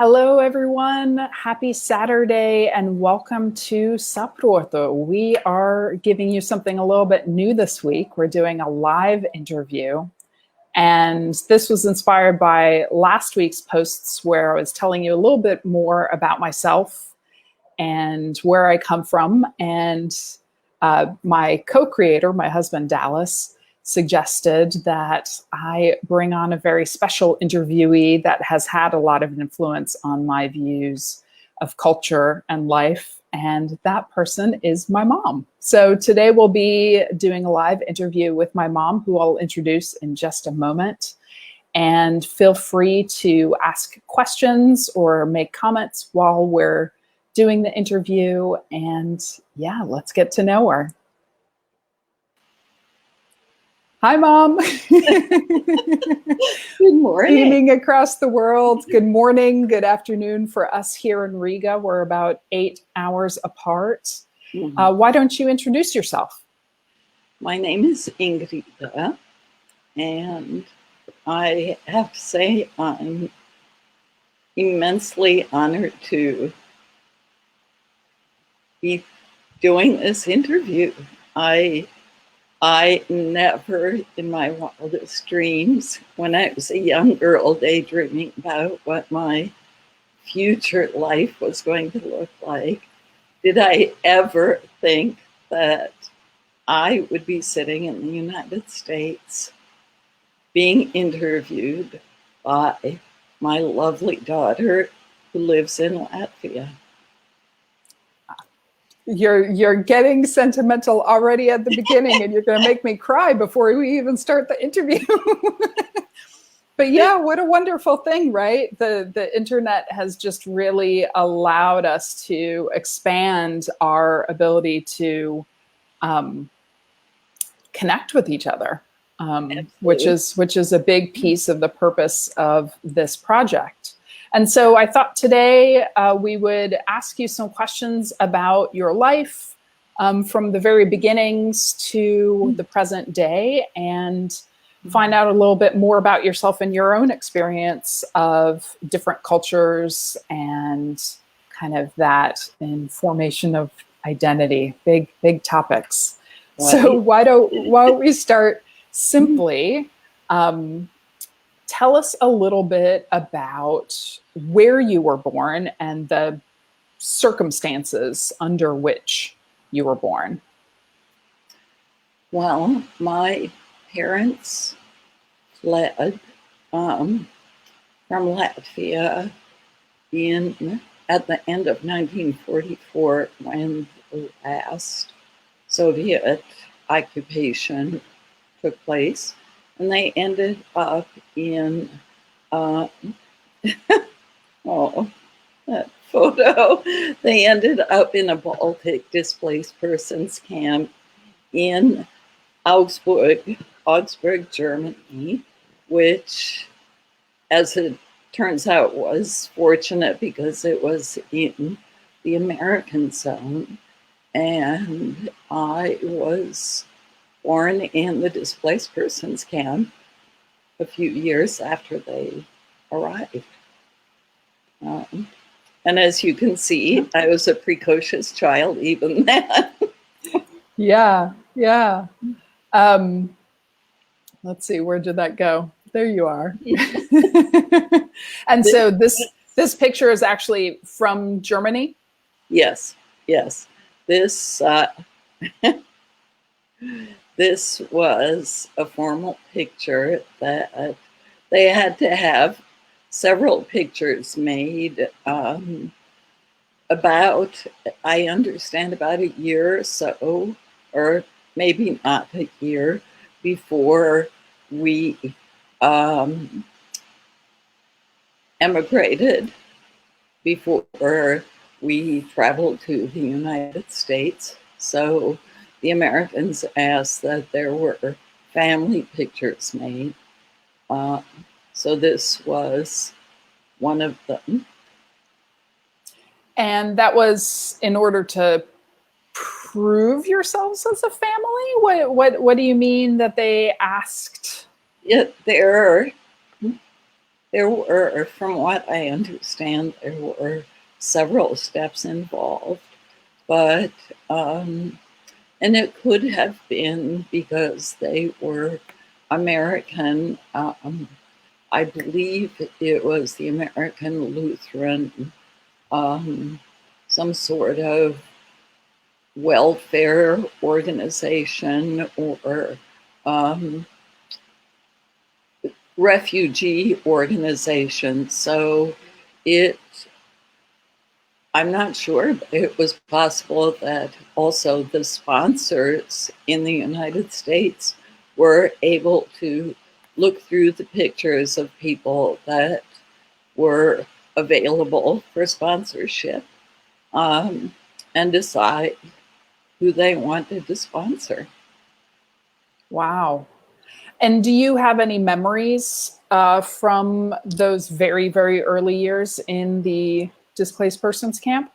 Hello, everyone. Happy Saturday and welcome to Saprotu. We are giving you something a little bit new this week. We're doing a live interview. And this was inspired by last week's posts where I was telling you a little bit more about myself and where I come from. And my co-creator, my husband, Dallas, suggested that I bring on a very special interviewee that has had a lot of influence on my views of culture and life. And that person is my mom. So today we'll be doing a live interview with my mom, who I'll introduce in just a moment. And feel free to ask questions or make comments while we're doing the interview. And yeah, let's get to know her. Hi, Mom. Good morning. Beaming across the world. Good morning, good afternoon for us here in Riga. We're about 8 hours apart. Why don't you introduce yourself? My name is Ingrīda, and I have to say I'm immensely honored to be doing this interview. I never in my wildest dreams, when I was a young girl daydreaming about what my future life was going to look like, did I ever think that I would be sitting in the United States being interviewed by my lovely daughter who lives in Latvia. You're getting sentimental already at the beginning, and you're going to make me cry before we even start the interview. But yeah, what a wonderful thing, right? The internet has just really allowed us to expand our ability to connect with each other, which is a big piece of the purpose of this project. And so I thought today we would ask you some questions about your life from the very beginnings to the present day, and find out a little bit more about yourself and your own experience of different cultures and kind of that in formation of identity. Big topics. Right. So why don't we start simply? Tell us a little bit about where you were born and the circumstances under which you were born. Well, my parents fled from Latvia at the end of 1944 when the last Soviet occupation took place. And they ended up in, that photo, they ended up in a Baltic displaced persons camp in Augsburg, Germany, which, as it turns out, was fortunate because it was in the American zone. And I was born in the displaced persons camp a few years after they arrived. And as you can see, I was a precocious child even then. Yeah. Let's see, where did that go? There you are. And so this picture is actually from Germany? Yes. This This was a formal picture that they had to have several pictures made about, I understand, about a year or so, or maybe not a year, before we emigrated, before we traveled to the United States. So the Americans asked that there were family pictures made. So this was one of them. And that was in order to prove yourselves as a family? What do you mean that they asked? Yeah, there There were, from what I understand, there were several steps involved, but and it could have been because they were American. I believe it was the American Lutheran, some sort of welfare organization or refugee organization. So it, I'm not sure, but it was possible that also the sponsors in the United States were able to look through the pictures of people that were available for sponsorship, and decide who they wanted to sponsor. Wow. And do you have any memories from those very, very early years in the displaced persons camp?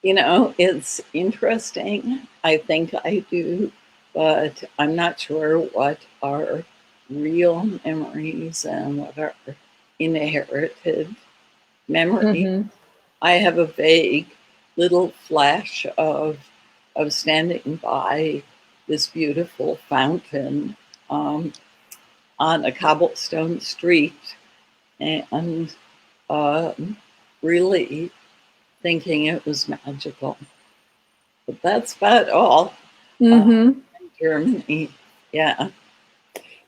You know, it's interesting. I think I do, but I'm not sure what are real memories and what are inherited memories. Mm-hmm. I have a vague little flash of standing by this beautiful fountain on a cobblestone street and really thinking it was magical. But that's about all. Mm-hmm. Germany, yeah.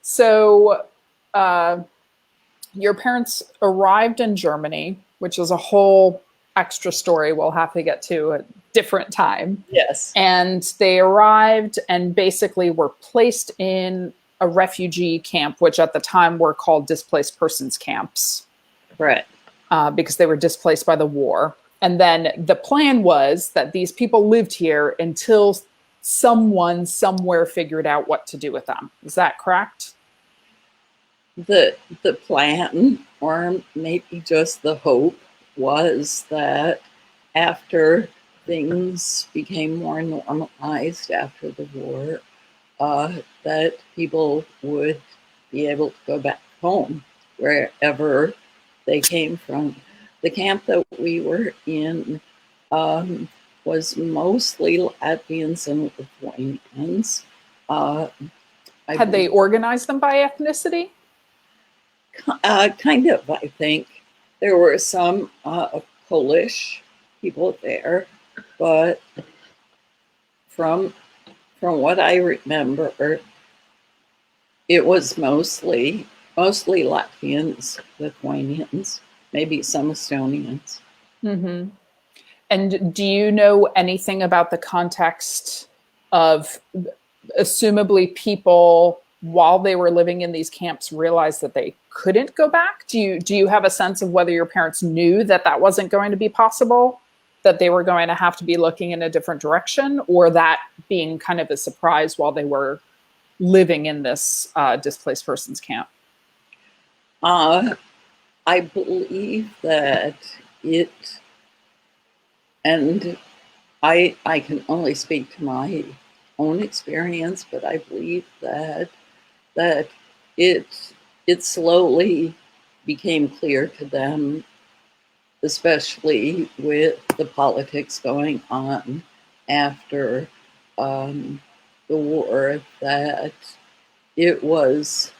So your parents arrived in Germany, which is a whole extra story we'll have to get to a different time. Yes. And they arrived and basically were placed in a refugee camp, which at the time were called displaced persons camps. Right. Because they were displaced by the war. And then the plan was that these people lived here until someone somewhere figured out what to do with them. Is that correct? The plan, or maybe just the hope, was that after things became more normalized after the war, that people would be able to go back home wherever they came from. The camp that we were in was mostly Latvians and Lithuanians. Had they organized them by ethnicity? Kind of, I think. There were some Polish people there, but from what I remember, it was mostly Latvians, Lithuanians, maybe some Estonians. Mm-hmm. And do you know anything about the context of, assumably, people while they were living in these camps realized that they couldn't go back? Do you have a sense of whether your parents knew that that wasn't going to be possible, that they were going to have to be looking in a different direction, or that being kind of a surprise while they were living in this displaced persons camp? I believe that it, and I can only speak to my own experience, but I believe that it slowly became clear to them, especially with the politics going on after the war, that it was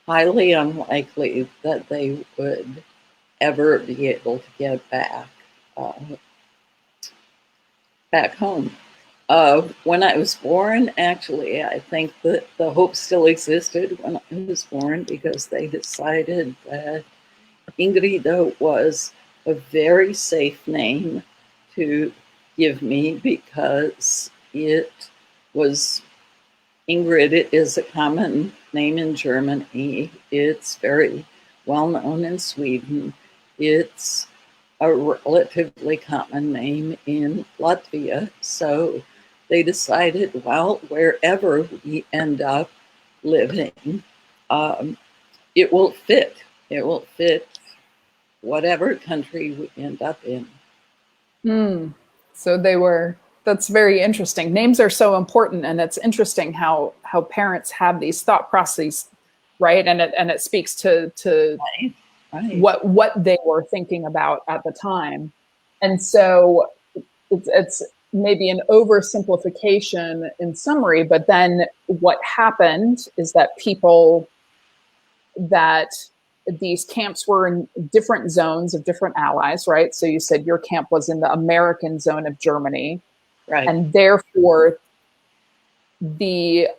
highly unlikely that they would ever be able to get back home. When I was born, actually, I think that the hope still existed when I was born, because they decided that Ingrīda was a very safe name to give me, because it was, Ingrid is a common name in Germany. It's very well known in Sweden. It's a relatively common name in Latvia. So they decided, well, wherever we end up living, it will fit. It will fit whatever country we end up in. So they were, that's very interesting. Names are so important, and it's interesting how parents have these thought processes, right? And it speaks to Right. Right. what they were thinking about at the time. And so it's maybe an oversimplification in summary, but then what happened is that these camps were in different zones of different allies, right? So you said your camp was in the American zone of Germany, Right. and therefore the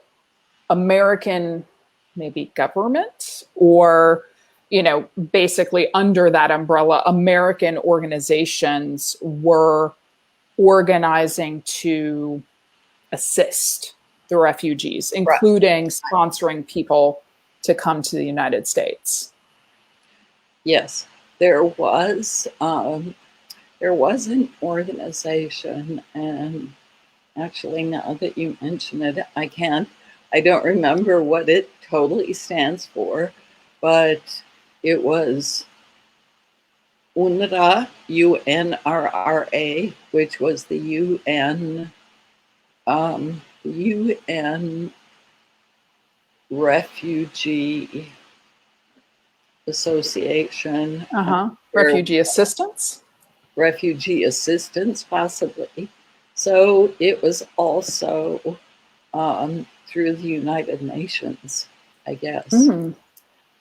American maybe government, or basically under that umbrella, American organizations were organizing to assist the refugees, including sponsoring people to come to the United States. Yes, there was an organization, and actually, now that you mention it, I don't remember what it totally stands for, but it was UNRRA, UNRRA, which was the UN Refugee Association. Refugee assistance? Refugee assistance, possibly. So it was also through the United Nations, I guess.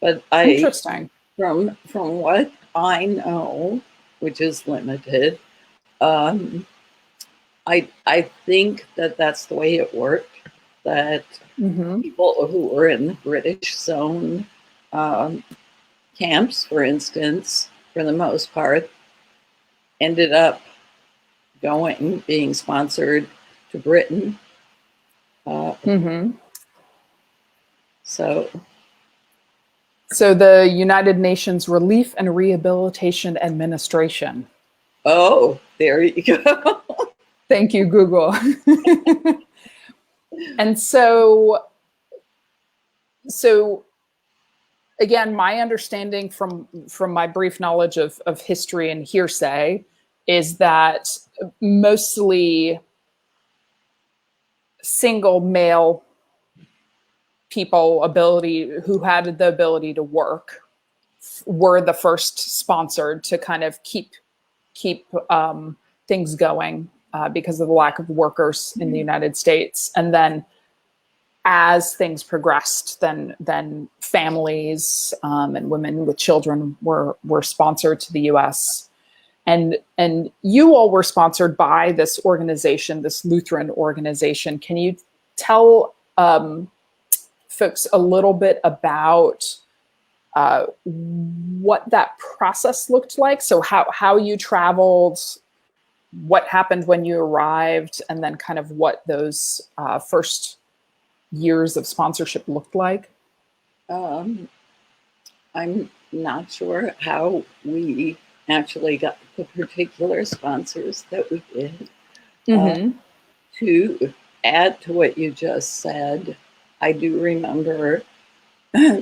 But Interesting. From what I know, which is limited, I think that that's the way it worked. That people who were in the British zone camps, for instance, for the most part, ended up being sponsored to Britain. So the United Nations Relief and Rehabilitation Administration. Oh, there you go. Thank you, Google. And so again, my understanding from my brief knowledge of history and hearsay is that mostly single male people who had the ability to work were the first sponsored to kind of keep things going because of the lack of workers in the United States. And then as things progressed, then families and women with children were sponsored to the U.S. And you all were sponsored by this organization, this Lutheran organization. Can you tell folks a little bit about what that process looked like? So how you traveled, what happened when you arrived, and then kind of what those first years of sponsorship looked like? I'm not sure how we actually got the particular sponsors that we did. To add to what you just said, I do remember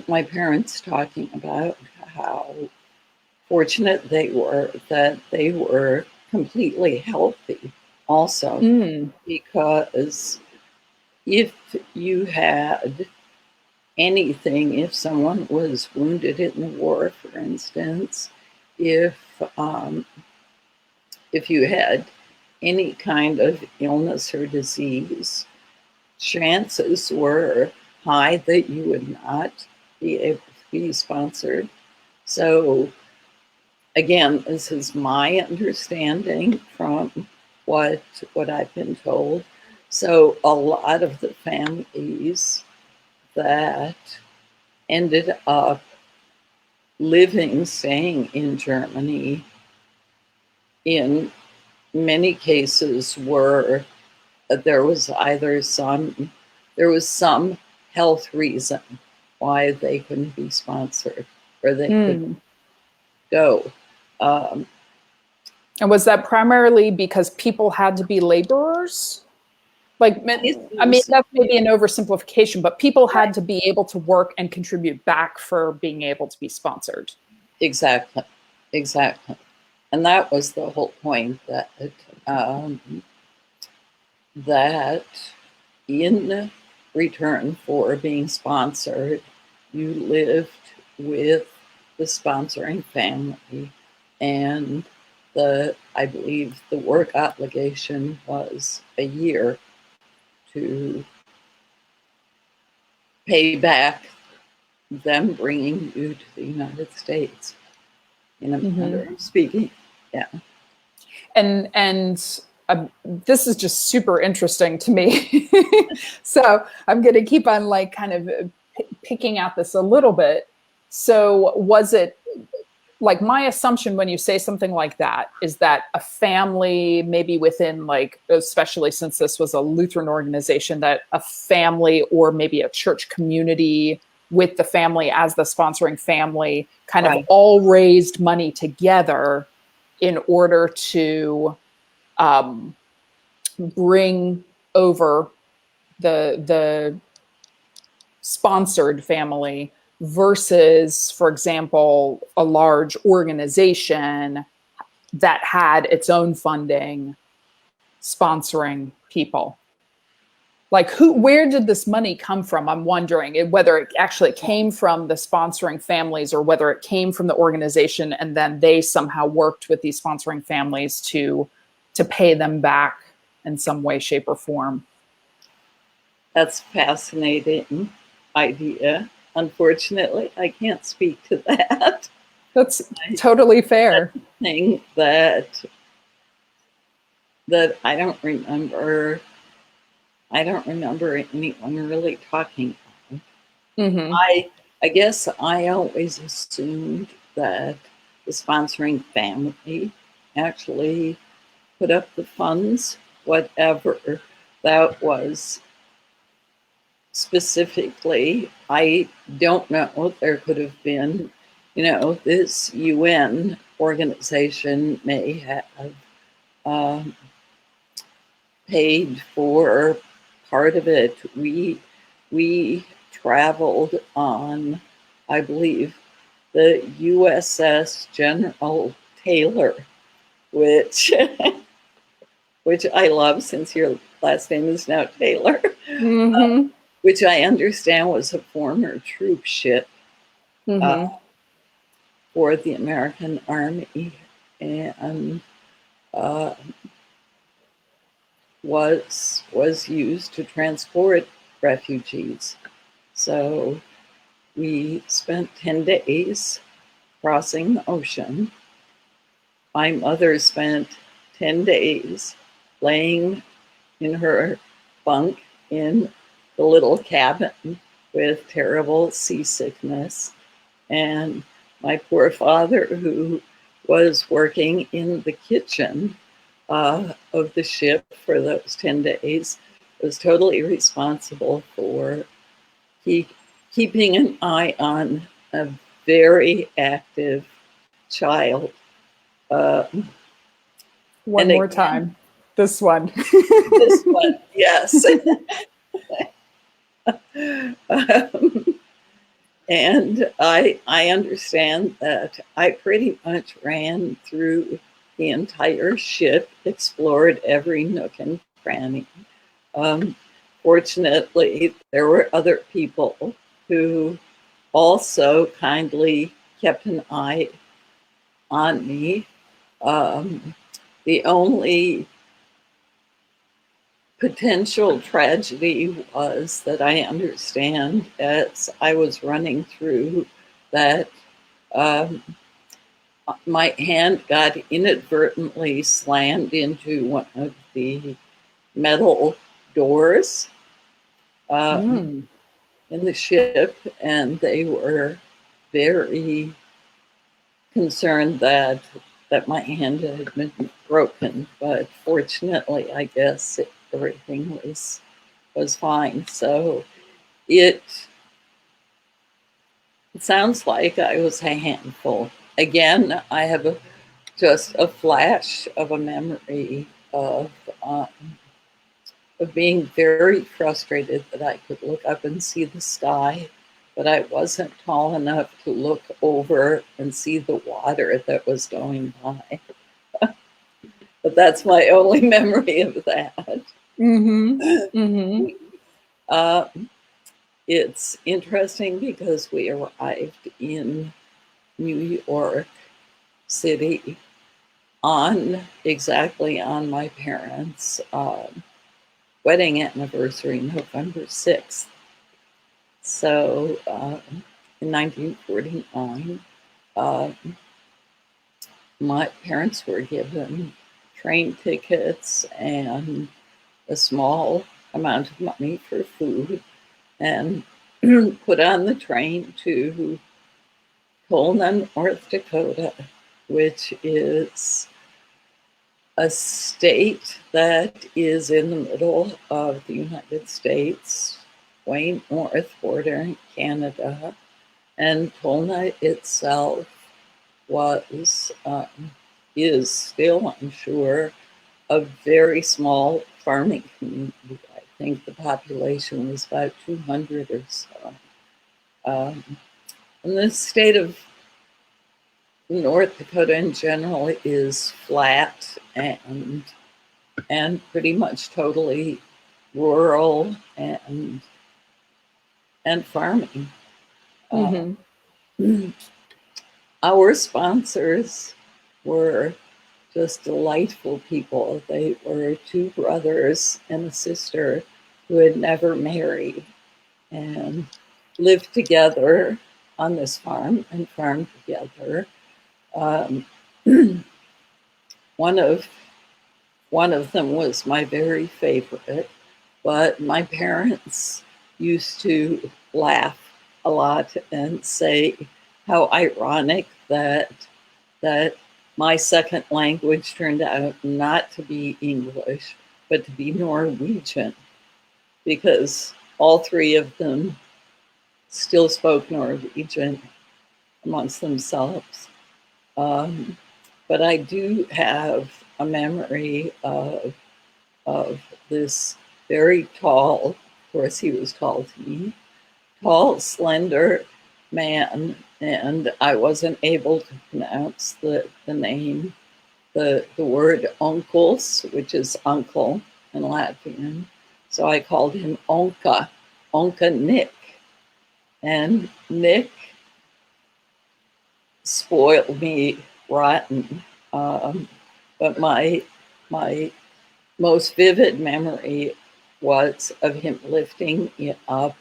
my parents talking about how fortunate they were that they were completely healthy also, because if you had anything, if someone was wounded in the war, for instance, if you had any kind of illness or disease, chances were high that you would not be able to be sponsored. So again, this is my understanding from what I've been told. So a lot of the families that ended up staying in Germany, in many cases there was some health reason why they couldn't be sponsored or they couldn't go. And was that primarily because people had to be laborers? Like, I mean, that's maybe an oversimplification, but people had to be able to work and contribute back for being able to be sponsored. Exactly. And that was the whole point, that in return for being sponsored, you lived with the sponsoring family, and I believe the work obligation was a year to pay back them bringing you to the United States, in a matter of speaking. Yeah. And this is just super interesting to me. So I'm going to keep on like kind of picking out this a little bit. So was it like, my assumption when you say something like that is that a family, maybe within, like, especially since this was a Lutheran organization, that a family or maybe a church community with the family as the sponsoring family kind of all raised money together in order to bring over the sponsored family, versus, for example, a large organization that had its own funding sponsoring people. Like, where did this money come from? I'm wondering whether it actually came from the sponsoring families or whether it came from the organization and then they somehow worked with these sponsoring families to pay them back in some way, shape, or form. That's a fascinating idea. Unfortunately, I can't speak to that. That's totally fair. I think that I don't remember anyone really talking about. I guess I always assumed that the sponsoring family actually put up the funds, whatever that was. Specifically, I don't know. There could have been, this UN organization may have paid for part of it. We traveled on, I believe, the USS General Taylor, which I love, since your last name is now Taylor. Which I understand was a former troop ship for the American Army, and was used to transport refugees. So we spent 10 days crossing the ocean. My mother spent 10 days laying in her bunk in the little cabin with terrible seasickness. And my poor father, who was working in the kitchen of the ship for those 10 days, was totally responsible for keeping an eye on a very active child. One more time. This one. This one, yes. And I understand that I pretty much ran through the entire ship, explored every nook and cranny. Fortunately, there were other people who also kindly kept an eye on me. The only potential tragedy was that I understand, as I was running through, that my hand got inadvertently slammed into one of the metal doors in the ship, and they were very concerned that my hand had been broken, but fortunately, I guess everything was fine. So it sounds like I was a handful. Again, I have just a flash of a memory of being very frustrated that I could look up and see the sky, but I wasn't tall enough to look over and see the water that was going by. But that's my only memory of that. It's interesting because we arrived in New York City exactly on my parents' wedding anniversary, November 6th. So in 1949, my parents were given train tickets and a small amount of money for food and put on the train to Tolna, North Dakota, which is a state that is in the middle of the United States, way north bordering Canada. And Tolna itself is still, I'm sure, a very small farming community. I think the population was about 200 or so. And the state of North Dakota in general is flat and pretty much totally rural and farming. Our sponsors were just delightful people. They were two brothers and a sister who had never married and lived together on this farm and farmed together. One of them was my very favorite, but my parents used to laugh a lot and say how ironic that my second language turned out not to be English, but to be Norwegian, because all three of them still spoke Norwegian amongst themselves. But I do have a memory of this very tall, of course he was tall to me, tall, slender man, and I wasn't able to pronounce the name, the word onkels, which is uncle in Latvian. So I called him Onka Nick. And Nick spoiled me rotten. But my most vivid memory was of him lifting me up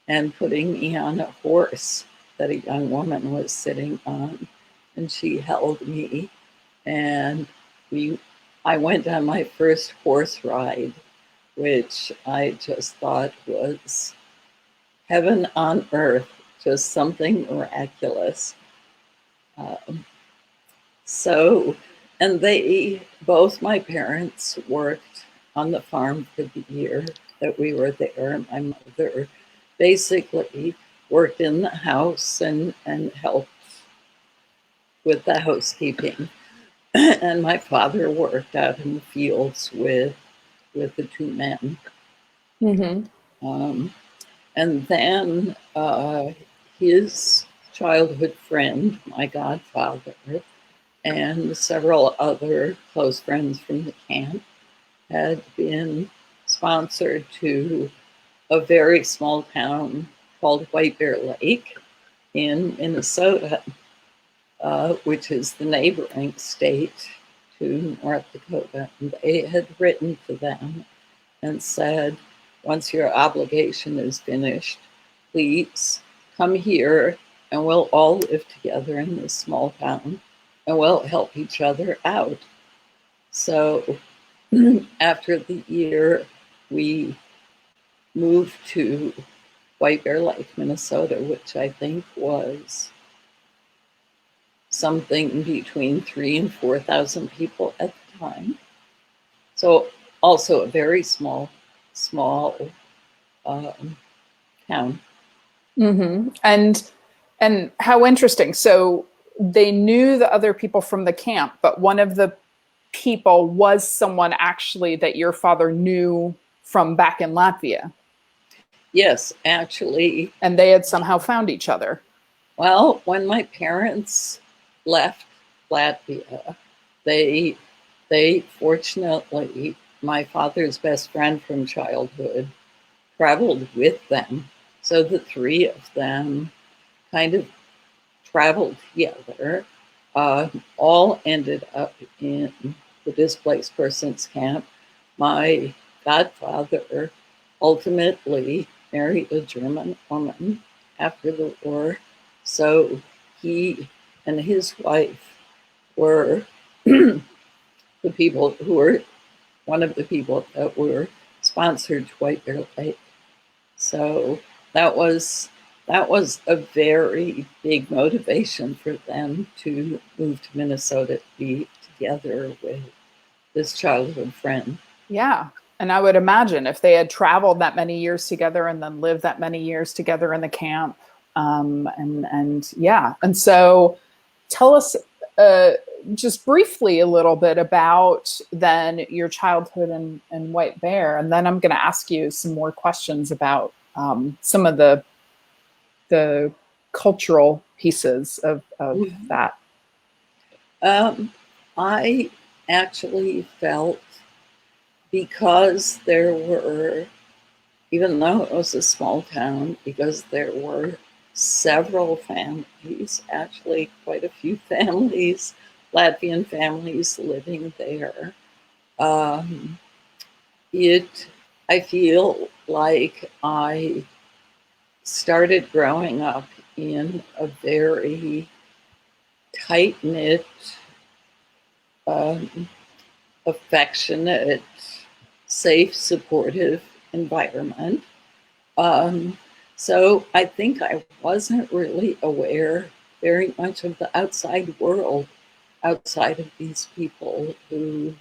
and putting me on a horse that a young woman was sitting on, and she held me, and I went on my first horse ride, which I just thought was heaven on earth, just something miraculous. And both my parents worked on the farm for the year that we were there. My mother basically worked in the house and helped with the housekeeping. And my father worked out in the fields with the two men. And then his childhood friend, my godfather, and several other close friends from the camp had been sponsored to a very small town called White Bear Lake in Minnesota, which is the neighboring state to North Dakota. And they had written to them and said, once your obligation is finished, please come here and we'll all live together in this small town and we'll help each other out. So after the year, we moved to White Bear Lake, Minnesota, which I think was something between 3,000 and 4,000 people at the time. So also a very small town. And how interesting. So they knew the other people from the camp, but one of the people was someone actually that your father knew from back in Latvia. Yes, actually. And they had somehow found each other. Well, when my parents left Latvia, they fortunately, my father's best friend from childhood traveled with them. So the three of them kind of traveled together, all ended up in the displaced persons camp. My godfather ultimately married a German woman after the war, so he and his wife were the people who were one of the people that were sponsored to White Bear Lake. So that was a very big motivation for them to move to Minnesota to be together with this childhood friend. Yeah. And I would imagine if they had traveled that many years together and then lived that many years together in the camp. And yeah. And so tell us just briefly a little bit about then your childhood in White Bear. And then I'm going to ask you some more questions about some of the cultural pieces of that. I actually felt, because there were, even though it was a small town, because there were several families, actually quite a few families, Latvian families living there, I feel like I started growing up in a very tight-knit, affectionate, safe, supportive environment. So I think I wasn't really aware very much of the outside world, outside of these people who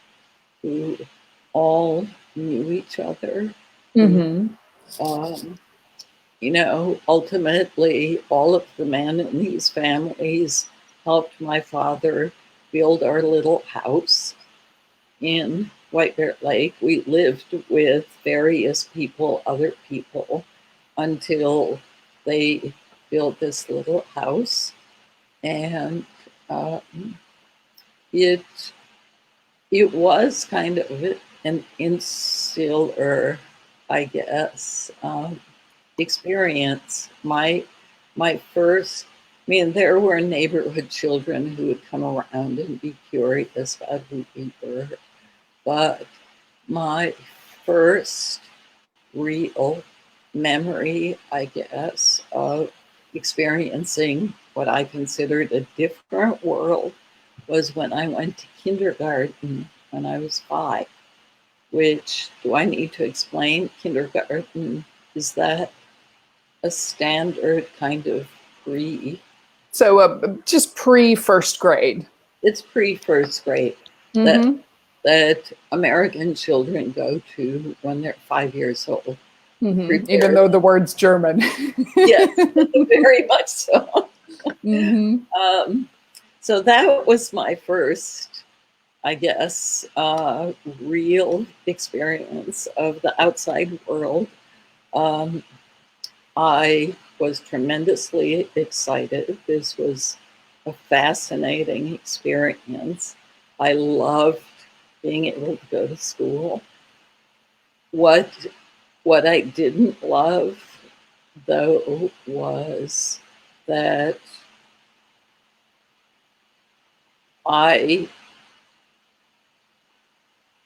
all knew each other. Mm-hmm. Ultimately, all of the men in these families helped my father build our little house in White Bear Lake. We lived with various people, other people, until they built this little house. And it was kind of an insular, I guess, experience. My first, there were neighborhood children who would come around and be curious about who we were, but my first real memory, I guess, of experiencing what I considered a different world was when I went to kindergarten when I was 5, which, do I need to explain? Kindergarten, is that a standard kind of So just pre-first grade. It's pre-first grade Mm-hmm. that American children go to when they're 5 years old. Mm-hmm. Even though the word's German. Yes, very much so. Mm-hmm. So that was my first, I guess, real experience of the outside world. I was tremendously excited. This was a fascinating experience. I loved being able to go to school. What I didn't love, though, was that I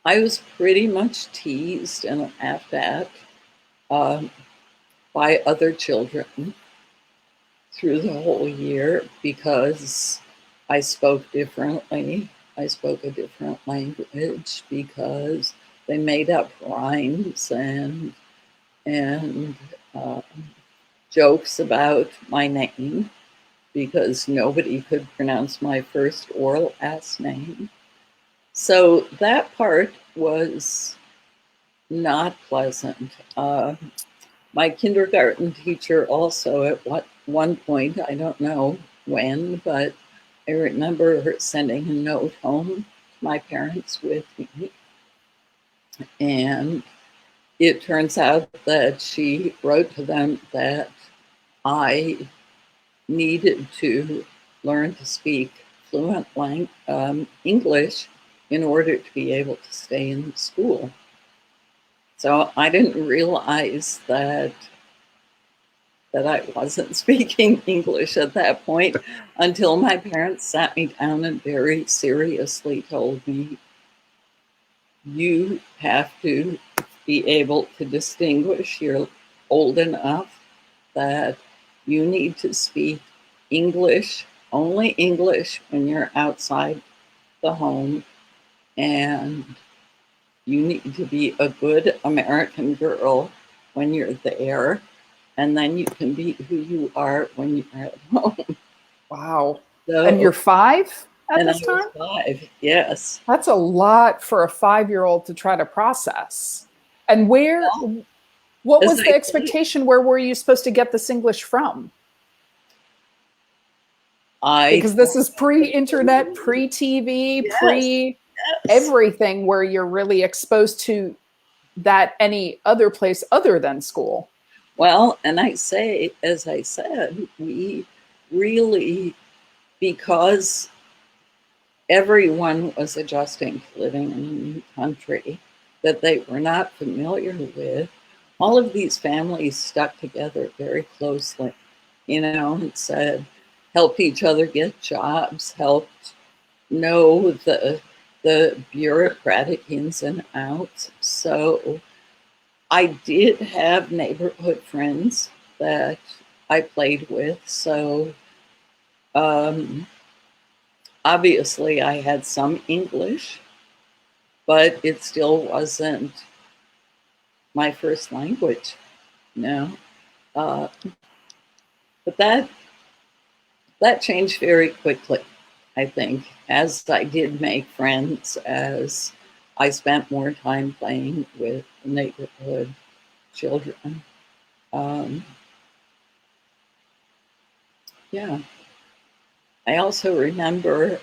was pretty much teased and laughed at by other children through the whole year because I spoke differently. I spoke a different language because they made up rhymes and jokes about my name because nobody could pronounce my first or last name. So that part was not pleasant. My kindergarten teacher also, at one point, I don't know when, but I remember her sending a note home to my parents with me. And it turns out that she wrote to them that I needed to learn to speak fluent English in order to be able to stay in school. So I didn't realize that that I wasn't speaking English at that point until my parents sat me down and very seriously told me, you have to be able to distinguish. You're old enough that you need to speak English, only English, when you're outside the home, and you need to be a good American girl when you're there, and then you can be who you are when you're at home. Wow. So, And you're 5 at and I this time? was 5, yes. That's a lot for a 5-year-old to try to process. And Well, what as was I the said, expectation? Where were you supposed to get this English from? I Because this is pre-internet, pre-TV, yes, yes. pre-everything, where you're really exposed to that any other place other than school. Well, and I say, as I said, we really, because everyone was adjusting to living in a new country that they were not familiar with, all of these families stuck together very closely, and said, help each other get jobs, helped know the bureaucratic ins and outs. So I did have neighborhood friends that I played with. So um, obviously I had some English, but it still wasn't my first language. No, uh, but that changed very quickly. I think as I did make friends, as I spent more time playing with neighborhood children. Um, yeah, I also remember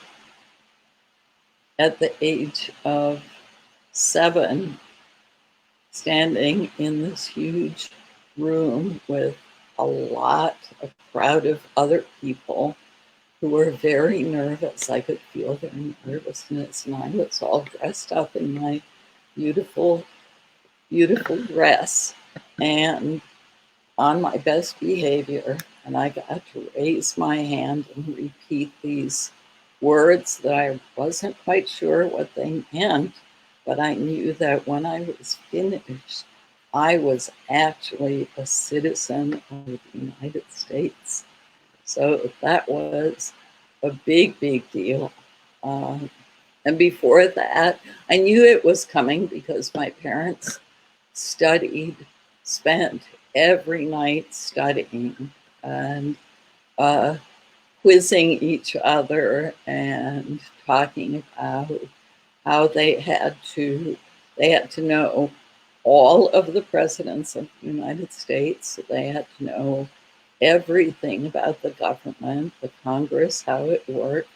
at the age of 7 standing in this huge room with a crowd of other people who were very nervous. I could feel their nervousness, and I was all dressed up in my beautiful, beautiful dress and on my best behavior. And I got to raise my hand and repeat these words that I wasn't quite sure what they meant, but I knew that when I was finished, I was actually a citizen of the United States. So that was a big, big deal. Um, and before that, I knew it was coming because my parents studied, spent every night studying and uh, quizzing each other and talking about how they had to know all of the presidents of the United States. They had to know everything about the government, the Congress, how it worked,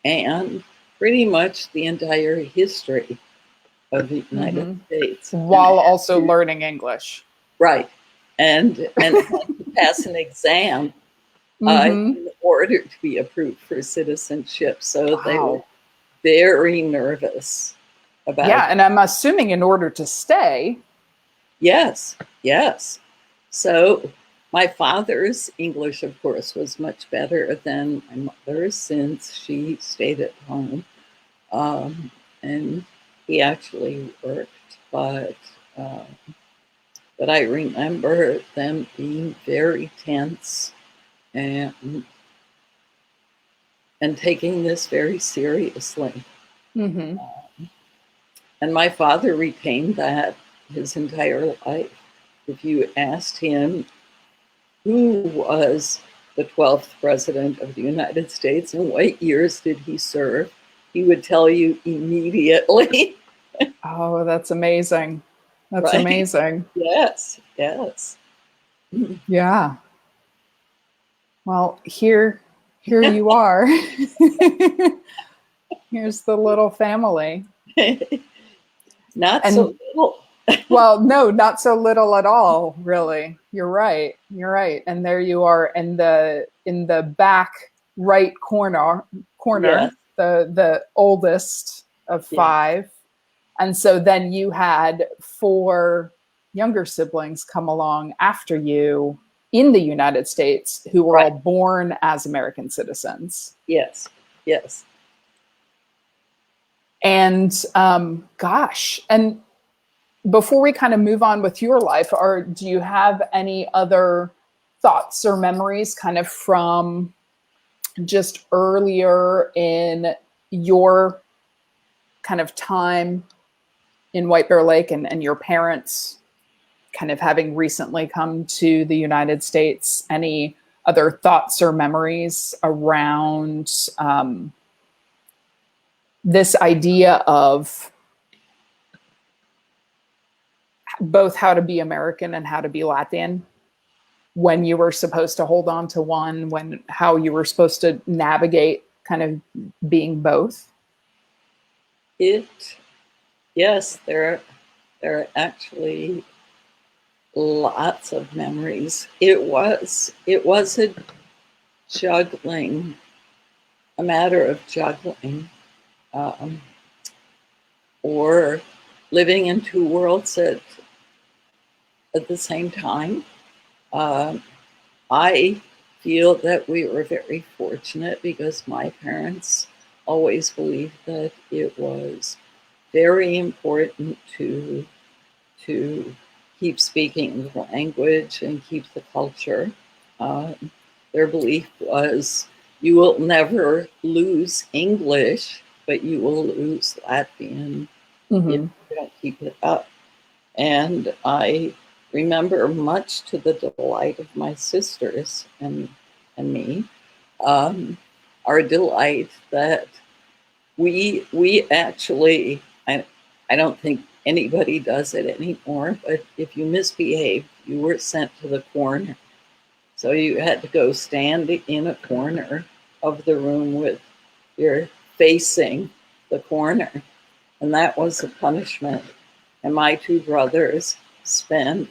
and pretty much the entire history of the United States. And While also learning English. right, and had to pass an exam in order to be approved for citizenship. So they were Wow. very nervous Yeah, about. and I'm assuming in order to stay. Yes, yes. So my father's English, of course, was much better than my mother's since she stayed at home. And he actually worked, uh, but I remember them being very tense and taking this very seriously. Mm-hmm. And my father retained that his entire life. If you asked him who was the 12th president of the United States and what years did he serve, he would tell you immediately. Oh, that's amazing. That's Right? amazing. Yes, yes. Yeah. Well, here you are. Here's the little family. Not so And little. well, no, not so little at all, really. You're right. You're right. And there you are in the back right Yes, corner, the oldest of yes, 5. And so then you had 4 younger siblings come along after you. in the United States who were Right. all born as American citizens. Yes. Yes. And gosh, and before we kind of move on with your life, do you have any other thoughts or memories kind of from just earlier in your kind of time in White Bear Lake and your parents kind of having recently come to the United States? Any other thoughts or memories around this idea of both how to be American and how to be Latin, when you were supposed to hold on to one, how you were supposed to navigate kind of being both? Yes, there are actually lots of memories. It was a juggling, a matter of juggling, or living in two worlds at the same time. I feel that we were very fortunate because my parents always believed that it was very important to keep speaking the language and keep the culture. Their belief was you will never lose English, but you will lose Latvian if you don't keep it up. And I remember, much to the delight of my sisters and me, our delight that we actually, I don't think anybody does it anymore, but if you misbehaved, you were sent to the corner. So you had to go stand in a corner of the room with your facing the corner. And that was a punishment. And my two brothers spent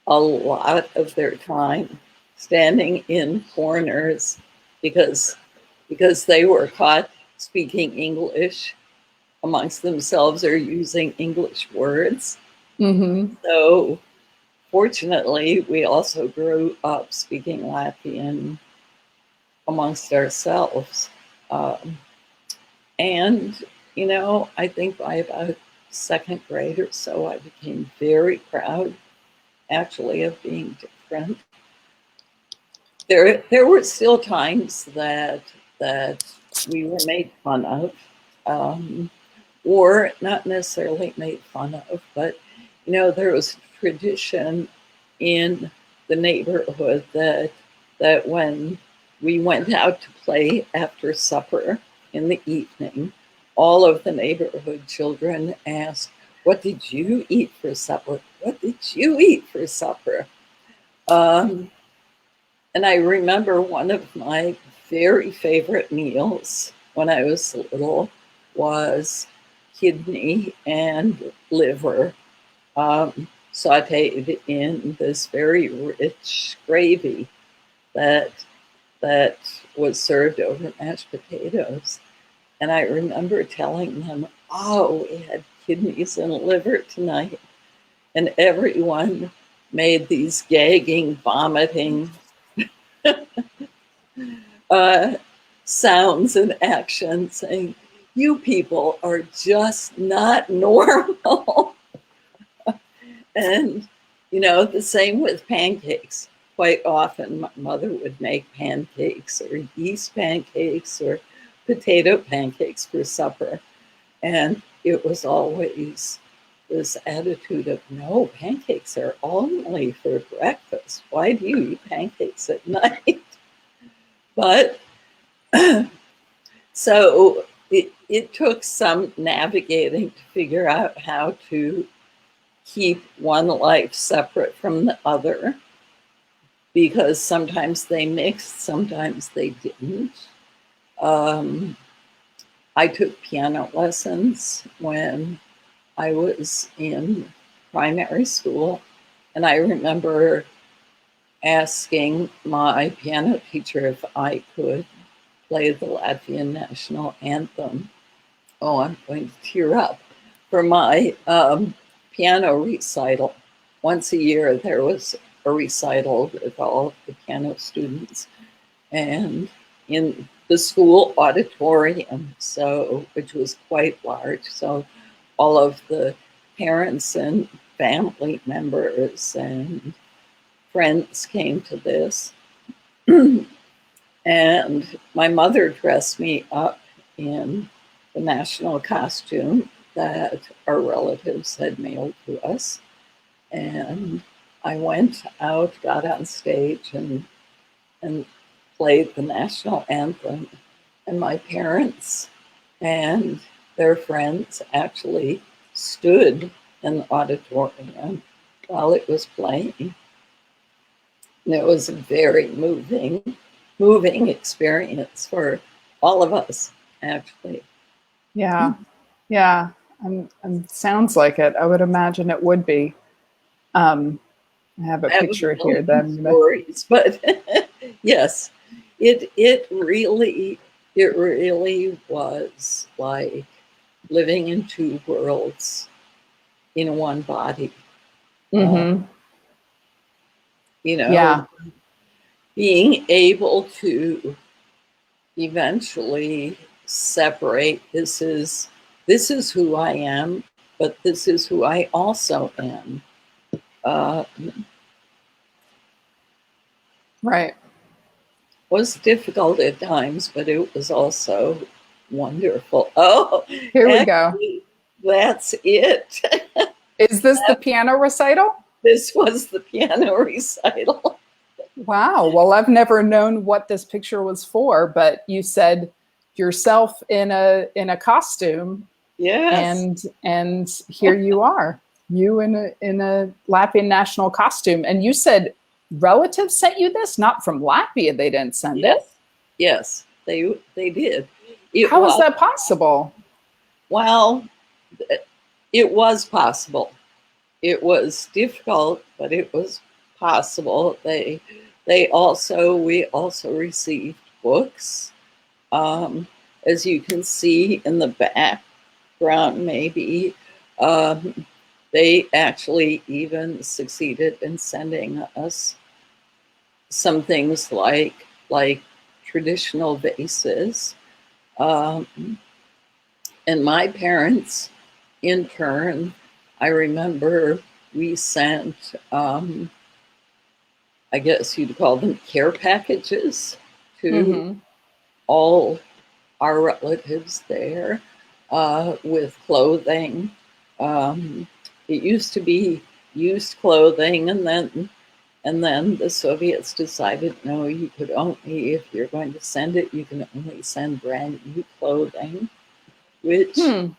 a lot of their time standing in corners because they were caught speaking English amongst themselves or using English words. Mm-hmm. So fortunately, we also grew up speaking Latvian amongst ourselves. And, I think by about second grade or so, I became very proud, actually, of being different. There were still times that we were made fun of, or not necessarily made fun of, but there was a tradition in the neighborhood that when we went out to play after supper in the evening, all of the neighborhood children asked, "What did you eat for supper? What did you eat for supper?" And I remember one of my very favorite meals when I was little was kidney and liver, sauteed in this very rich gravy that was served over mashed potatoes. And I remember telling them, "Oh, we had kidneys and liver tonight." And everyone made these gagging, vomiting sounds and actions, saying, "You people are just not normal." And, the same with pancakes. Quite often, my mother would make pancakes or yeast pancakes or potato pancakes for supper. And it was always this attitude of, "No, pancakes are only for breakfast. Why do you eat pancakes at night?" But so it took some navigating to figure out how to keep one life separate from the other, because sometimes they mixed, sometimes they didn't. I took piano lessons when I was in primary school, and I remember asking my piano teacher if I could play the Latvian national anthem. Oh, I'm going to tear up. For my piano recital, once a year there was a recital with all the piano students, and in the school auditorium, so which was quite large. So all of the parents and family members and friends came to this. And my mother dressed me up in the national costume that our relatives had mailed to us. And I went out, got on stage, and played the national anthem. And my parents and their friends actually stood in the auditorium while it was playing. And it was a very moving experience for all of us, actually. Yeah. Yeah. Sounds like it. I would imagine it would be. I have a picture here then. Stories, but yes, it really was like living in two worlds in one body. Mm-hmm. You know, Yeah. being able to eventually separate, this is who I am, but this is who I also am. Right. Was difficult at times, but it was also wonderful. Oh, here we go. That's it. Is this the piano recital? This was the piano recital. Wow. Well, I've never known what this picture was for, but you said yourself in a costume. Yes. And here you are. You in a Latvian national costume. And you said relatives sent you this? Not from Latvia, they didn't send it. Yes, they did. How is that possible? Well, it was possible. It was difficult, but it was possible. We also received books. As you can see in the background, maybe they actually even succeeded in sending us some things like traditional vases. And my parents, in turn, I remember we sent, I guess you'd call them care packages to all our relatives there with clothing. It used to be used clothing, and then the Soviets decided, no, you could only, if you're going to send it, you can only send brand new clothing, which did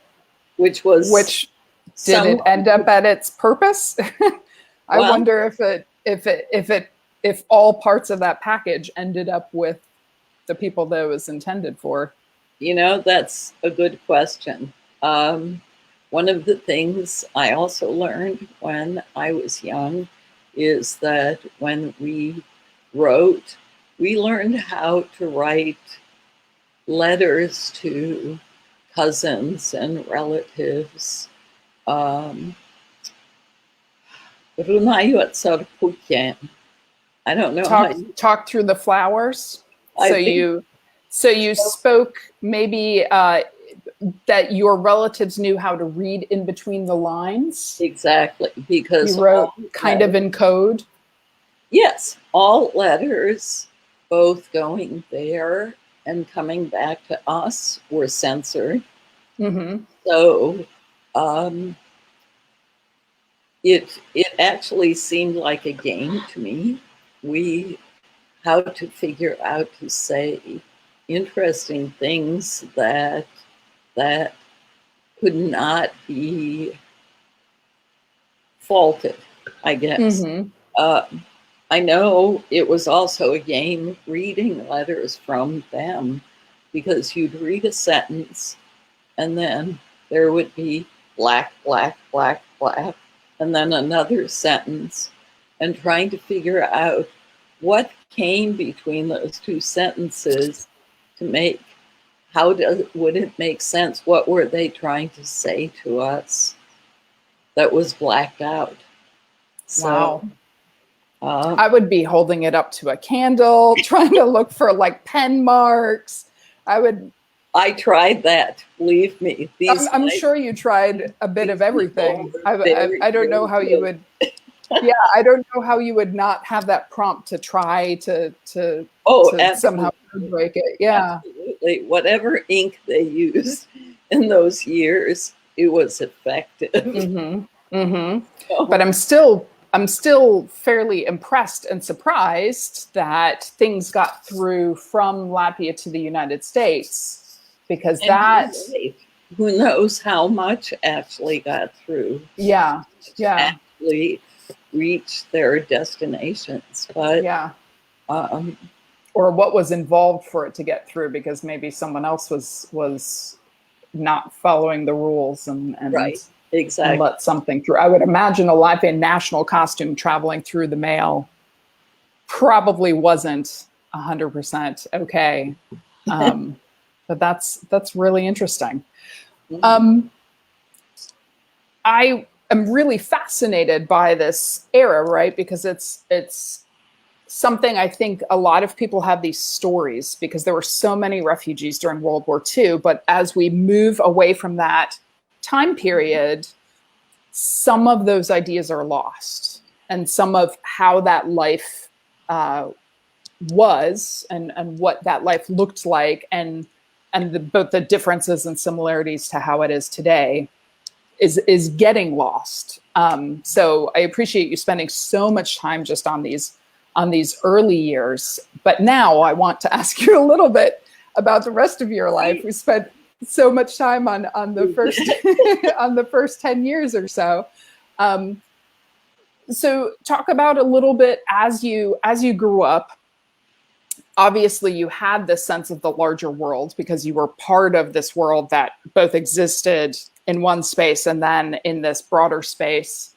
it end up at its purpose? I wonder if all parts of that package ended up with the people that it was intended for. You know, that's a good question. One of the things I also learned when I was young is that when we wrote, we learned how to write letters to cousins and relatives. I don't know. Talk through the flowers. So you spoke maybe that your relatives knew how to read in between the lines. Exactly, because you wrote kind of in code. Yes, all letters, both going there and coming back to us, were censored. Mm-hmm. So it actually seemed like a game to me. How to figure out to say interesting things that could not be faulted, I guess. Mm-hmm. I know it was also a game reading letters from them, because you'd read a sentence and then there would be black, black, black, black, and then another sentence, and trying to figure out what came between those two sentences to make, would it make sense? What were they trying to say to us that was blacked out? Wow. I would be holding it up to a candle, trying to look for like pen marks. I tried that, believe me. I'm sure you tried a bit of everything. I don't know how you would. Yeah, I don't know how you would not have that prompt to try to somehow break it. Yeah, absolutely. Whatever ink they used in those years, it was effective. Mm-hmm. Mm-hmm. But I'm still fairly impressed and surprised that things got through from Latvia to the United States, because that, who knows how much actually got through. Yeah. Actually reach their destinations, but yeah. Or what was involved for it to get through, because maybe someone else was not following the rules and right, exactly, and let something through. I would imagine a Latvian national costume traveling through the mail probably wasn't 100% okay. But that's really interesting. I am really fascinated by this era, right? Because it's something I think a lot of people have these stories, because there were so many refugees during World War II. But as we move away from that time period, some of those ideas are lost, and some of how that life was, and what that life looked like, and both the differences and similarities to how it is today is getting lost. So I appreciate you spending so much time just on these early years. But now I want to ask you a little bit about the rest of your life. We spent so much time on the first on the first 10 years or so. So talk about a little bit as you grew up. Obviously, you had this sense of the larger world, because you were part of this world that both existed in one space and then in this broader space.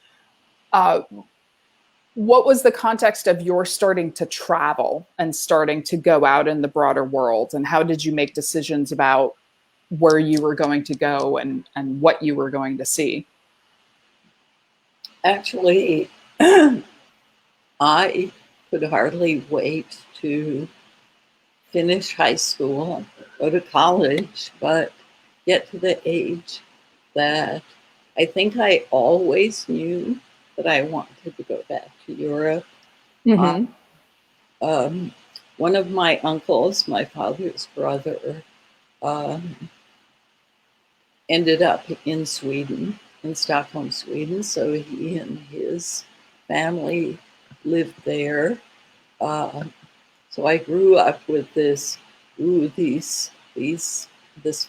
What was the context of your starting to travel and starting to go out in the broader world? And how did you make decisions about where you were going to go and what you were going to see? Actually, I could hardly wait to finish high school, go to college, but get to the age that I think I always knew that I wanted to go back to Europe. Mm-hmm. One of my uncles, my father's brother, ended up in Sweden, in Stockholm, Sweden. So he and his family lived there. So I grew up with this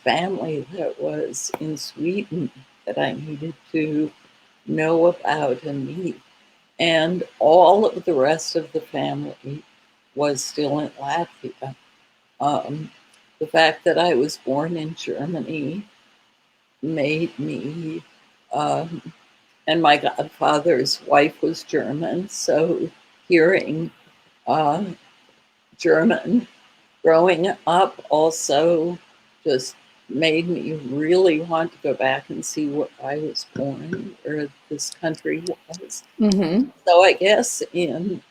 family that was in Sweden that I needed to know about and meet. And all of the rest of the family was still in Latvia. The fact that I was born in Germany made me, and my godfather's wife was German, so hearing German growing up also just made me really want to go back and see where I was born, or this country was. Mm-hmm. So I guess in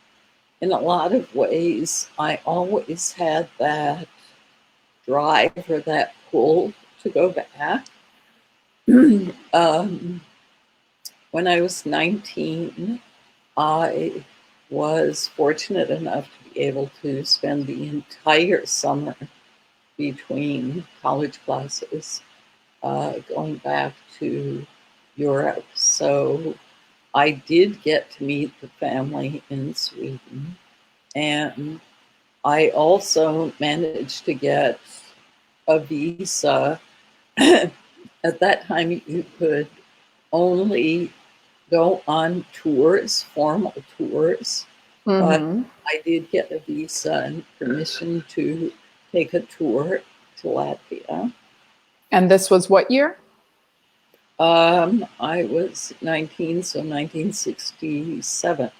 a lot of ways, I always had that drive or that pull to go back. When I was 19, I was fortunate enough to be able to spend the entire summer between college classes going back to Europe. So I did get to meet the family in Sweden. And I also managed to get a visa. At that time, you could only go on tours, formal tours. Mm-hmm. But I did get a visa and permission to take a tour to Latvia. And this was what year? I was 19, so 1967.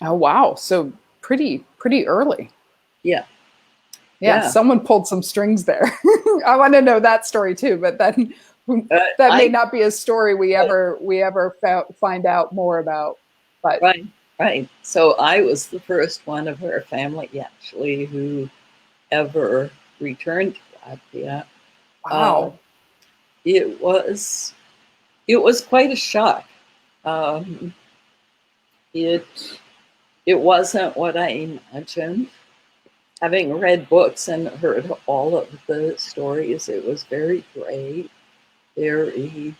Oh, wow. So pretty early. Yeah. Yeah. Someone pulled some strings there. I want to know that story too, but then that may not be a story we ever find out more about. But right. Right. So I was the first one of our family actually who ever returned to Latvia. Uh, Wow. it was quite a shock. Um, it it wasn't what I imagined. Having read books and heard all of the stories, it was very great, very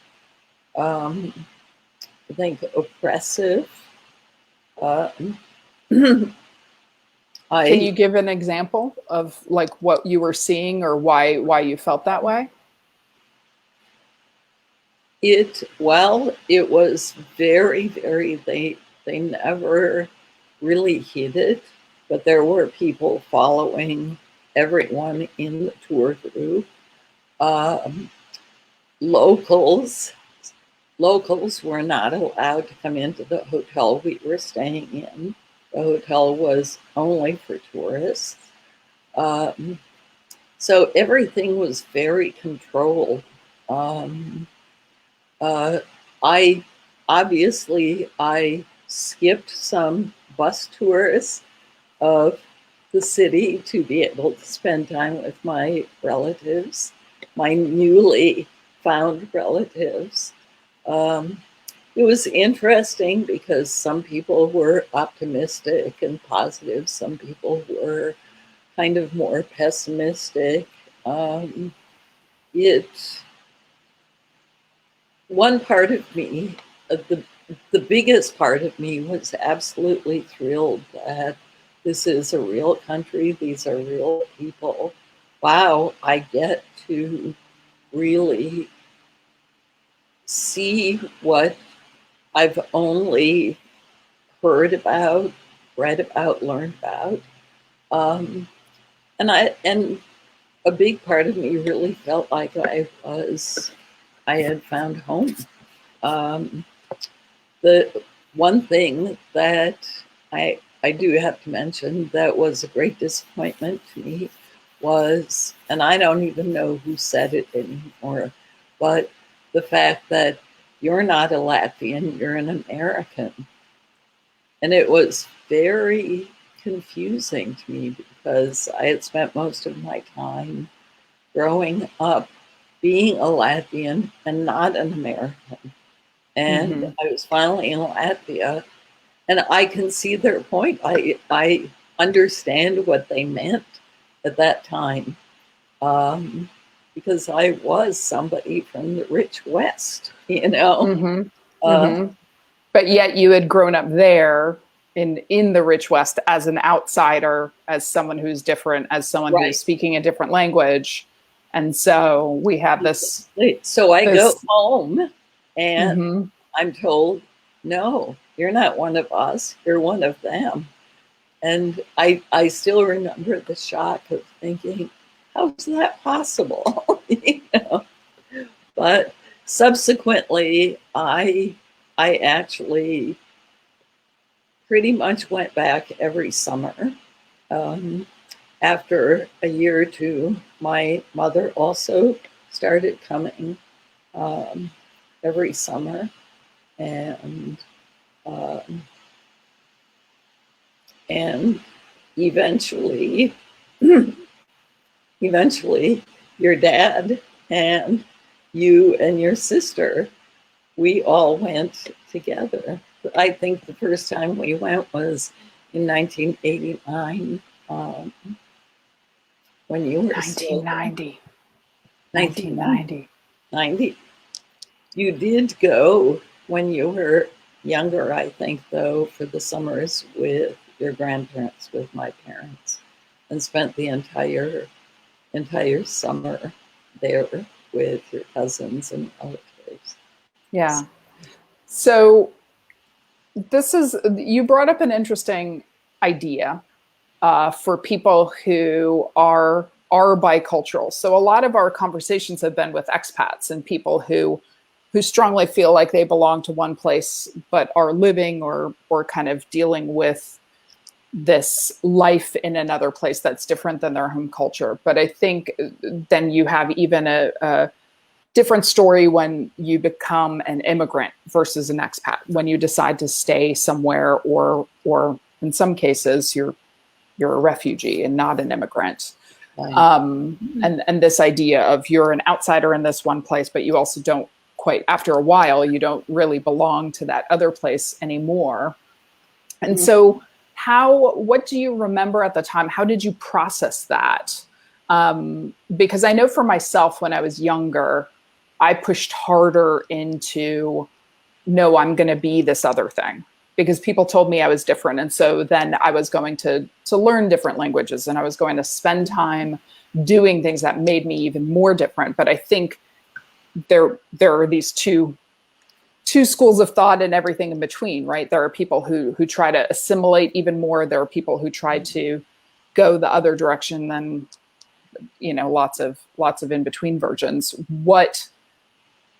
I think oppressive. Um, Can you I give an example of like what you were seeing or why you felt that way? it was very they never really hid it, but there were people following everyone in the tour group. Um, locals locals were not allowed to come into the hotel we were staying in. The hotel was only for tourists. Um, so everything was very controlled. Um, uh, I I skipped some bus tours of the city to be able to spend time with my relatives, my newly found relatives. Um, it was interesting because some people were optimistic and positive, some people were kind of more pessimistic. Um, it One part of me, the biggest part of me, was absolutely thrilled that this is a real country. These are real people. Wow, I get to really see what I've only heard about, read about, learned about. Um, and a big part of me really felt like I had found home. Um, the one thing that I do have to mention that was a great disappointment to me was, and I don't even know who said it anymore, but the fact that you're not a Latvian, you're an American. And it was very confusing to me because I had spent most of my time growing up being a Latvian and not an American. And Mm-hmm. I was finally in Latvia, and I can see their point. I understand what they meant at that time, um, because I was somebody from the rich West, you know. Mm-hmm. Uh, Mm-hmm. But yet you had grown up there in the rich West as an outsider, as someone who's different, as someone who's right. speaking a different language. And so we have So I go this home and mm-hmm. I'm told, no, you're not one of us, you're one of them. And I still remember the shock of thinking, how's that possible? You know? But subsequently, I actually pretty much went back every summer. Um, After a year or two, my mother also started coming um, every summer, and um, and eventually, eventually, your dad and you and your sister, we all went together. I think the first time we went was in 1989, um, when you were still 1990. 1990. 1990. You did go when you were younger, I think, though, for the summers with your grandparents, with my parents, and spent the entire summer there with your cousins and relatives. Yeah. So you brought up an interesting idea for people who are bicultural. So a lot of our conversations have been with expats and people who strongly feel like they belong to one place but are living or kind of dealing with this life in another place that's different than their home culture. But I think then you have even different story when you become an immigrant versus an expat, when you decide to stay somewhere, or in some cases you're a refugee and not an immigrant. Right. And this idea of you're an outsider in this one place, but you also don't quite, after a while, you don't really belong to that other place anymore. And so what do you remember at the time? How did you process that? Because I know for myself, when I was younger, I pushed harder into, no, I'm going to be this other thing, because people told me I was different. And so then I was going to learn different languages, and I was going to spend time doing things that made me even more different. But I think there are these two schools of thought and everything in between, right? There are people who try to assimilate even more. There are people who try to go the other direction. Then, lots of in between versions. What,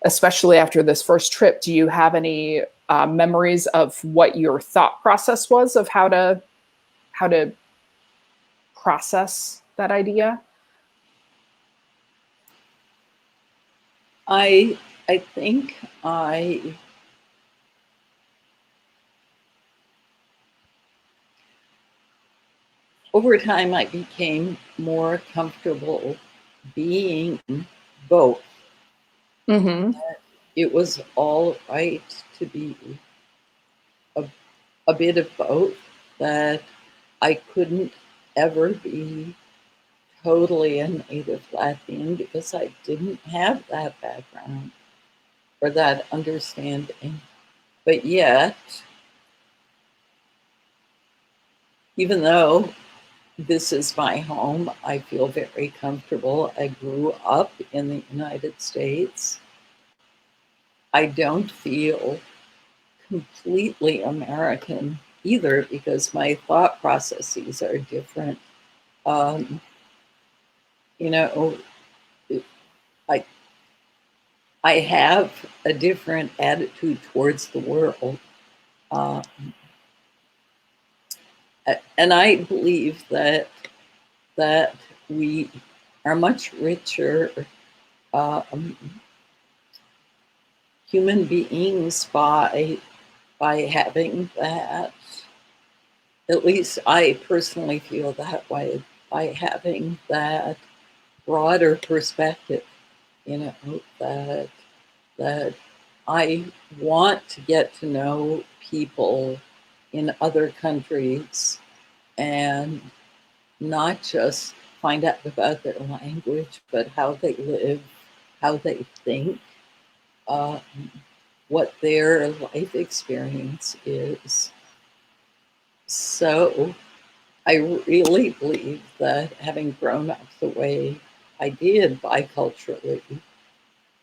especially after this first trip, do you have any memories of what your thought process was of how to process that idea? I think over time I became more comfortable being both. It was all right to be a bit of both, that I couldn't ever be totally a native Latvian because I didn't have that background or that understanding. But yet, even though this is my home, I feel very comfortable. I grew up in the United States. I don't feel completely American either, because my thought processes are different. I have a different attitude towards the world. And I believe that we are much richer human beings by having that. At least I personally feel that way, by having that broader perspective, that I want to get to know people in other countries and not just find out about their language, but how they live, how they think, what their life experience is. So I really believe that having grown up the way I did biculturally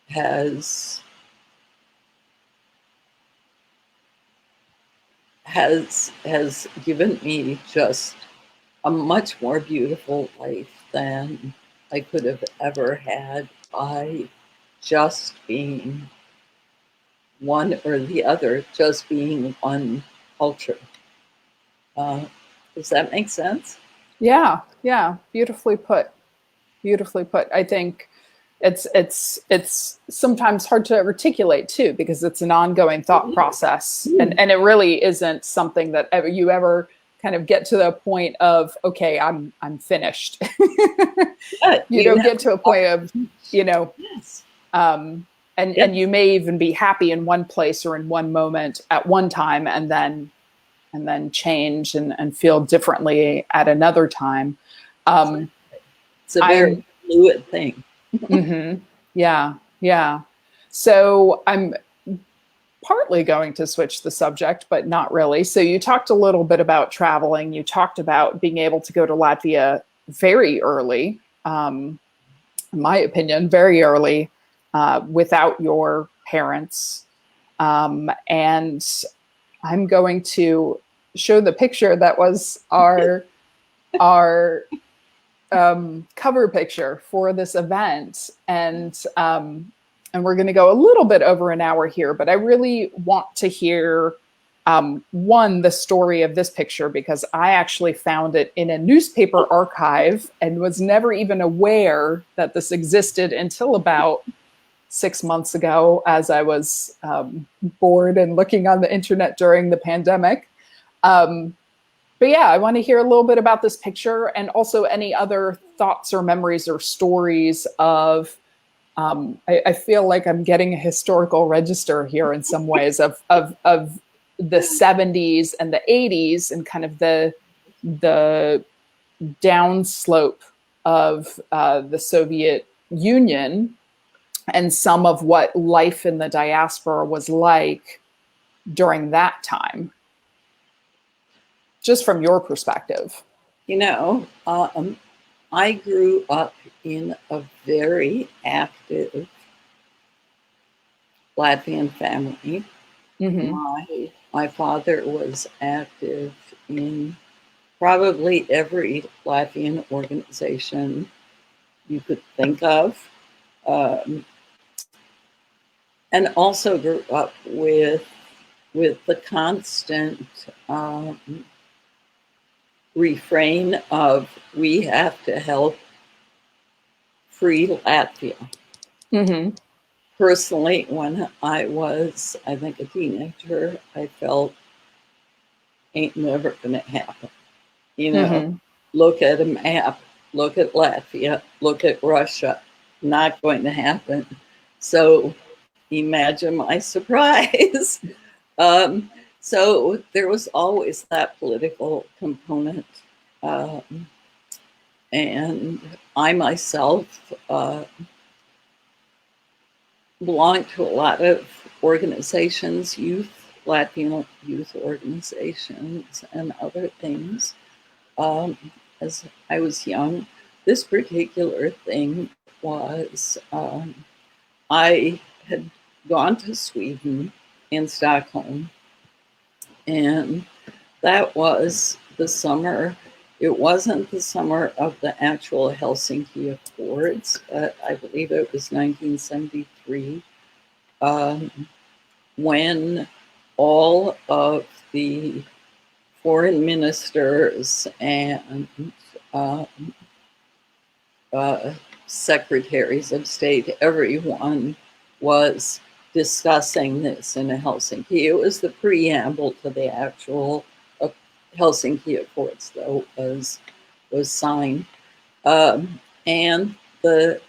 has given me just a much more beautiful life than I could have ever had by just being one or the other, just being one culture. Does that make sense? Yeah. Beautifully put. I think it's sometimes hard to articulate too, because it's an ongoing thought process, and it really isn't something that you ever kind of get to the point of, okay, I'm finished. You don't get to a point of, Yes. and you may even be happy in one place or in one moment at one time, and then change and feel differently at another time. It's a very fluid thing. Yeah. So I'm partly going to switch the subject, but not really. So you talked a little bit about traveling. You talked about being able to go to Latvia very early, in my opinion, very early, without your parents. And I'm going to show the picture that was our cover picture for this event, and we're going to go a little bit over an hour here, but I really want to hear the story of this picture, because I actually found it in a newspaper archive and was never even aware that this existed until about 6 months ago as I was bored and looking on the internet during the pandemic. But yeah, I want to hear a little bit about this picture, and also any other thoughts or memories or stories of, I feel like I'm getting a historical register here in some ways of the 70s and the 80s, and kind of the downslope of the Soviet Union, and some of what life in the diaspora was like during that time, just from your perspective. You know, I grew up in a very active Latvian family. Mm-hmm. My father was active in probably every Latvian organization you could think of, and also grew up with the constant refrain of, we have to help free Latvia. Mm-hmm. Personally, when I was, I think, a teenager, I felt, ain't never gonna happen. You know, Mm-hmm. look at a map, look at Latvia, look at Russia, not going to happen. So imagine my surprise. So there was always that political component. And I myself belong to a lot of organizations, Latino youth organizations, and other things. As I was young, this particular thing was, I had gone to Sweden in Stockholm, and that was the summer. It wasn't the summer of the actual Helsinki Accords, but I believe it was 1973, when all of the foreign ministers and secretaries of state, everyone was discussing this in Helsinki. It was the preamble to the actual Helsinki Accords, though, was signed, and the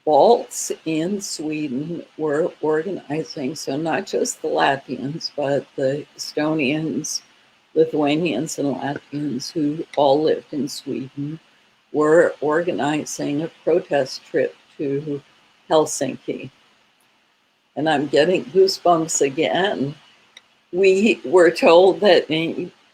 Balts in Sweden were organizing. So not just the Latvians, but the Estonians, Lithuanians, and Latvians who all lived in Sweden were organizing a protest trip to Helsinki. And I'm getting goosebumps again. We were told that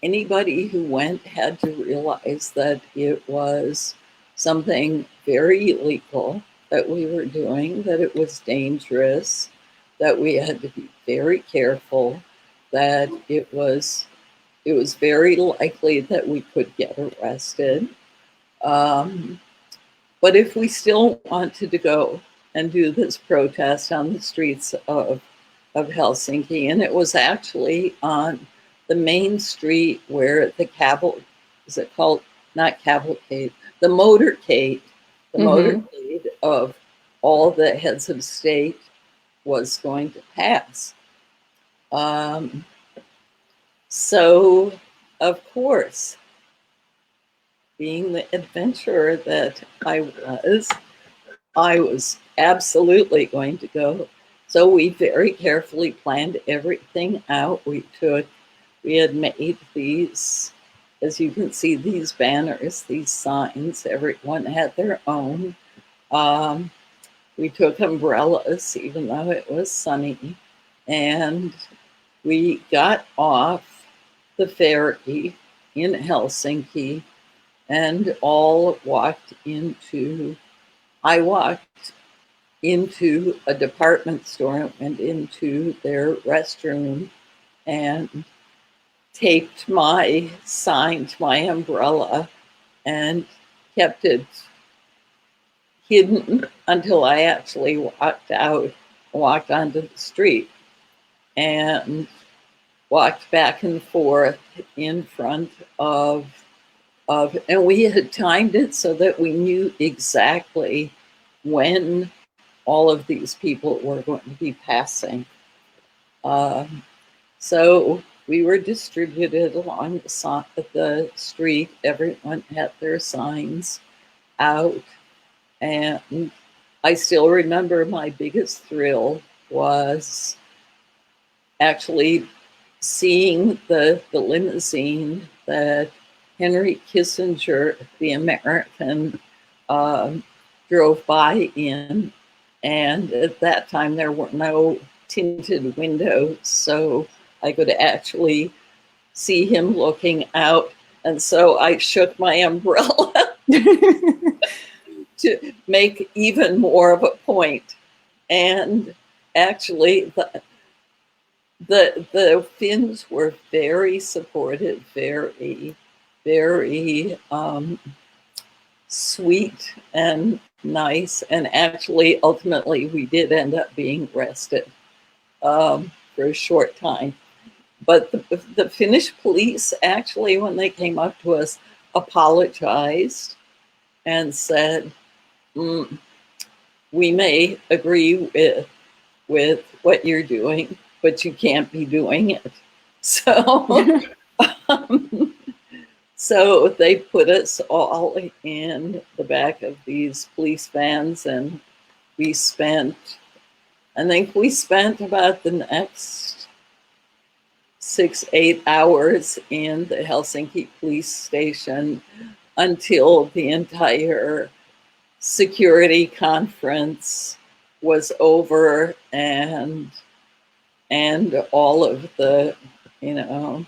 anybody who went had to realize that it was something very illegal that we were doing, that it was dangerous, that we had to be very careful, that it was very likely that we could get arrested. But if we still wanted to go and do this protest on the streets of Helsinki, and it was actually on the main street where the the motorcade of all the heads of state was going to pass. So, of course, being the adventurer that I was absolutely going to go. So we very carefully planned everything out. We had made these, as you can see, these banners, these signs. Everyone had their own. We took umbrellas, even though it was sunny, and we got off the ferry in Helsinki and all walked into, I walked into a department store and went into their restroom and signed my umbrella and kept it hidden until I actually walked onto the street and walked back and forth in front of, and we had timed it so that we knew exactly when all of these people were going to be passing. So we were distributed along the street. Everyone had their signs out. And I still remember my biggest thrill was actually seeing the limousine that Henry Kissinger, the American, drove by in. And at that time, there were no tinted windows, so I could actually see him looking out. And so I shook my umbrella to make even more of a point. And actually, the Finns were very supportive, very, very sweet and nice. And actually, ultimately, we did end up being arrested for a short time. But the Finnish police actually, when they came up to us, apologized and said, we may agree with what you're doing, but you can't be doing it. So, so they put us all in the back of these police vans, and I think we spent about the next 6-8 hours in the Helsinki police station until the entire security conference was over, and all of the, the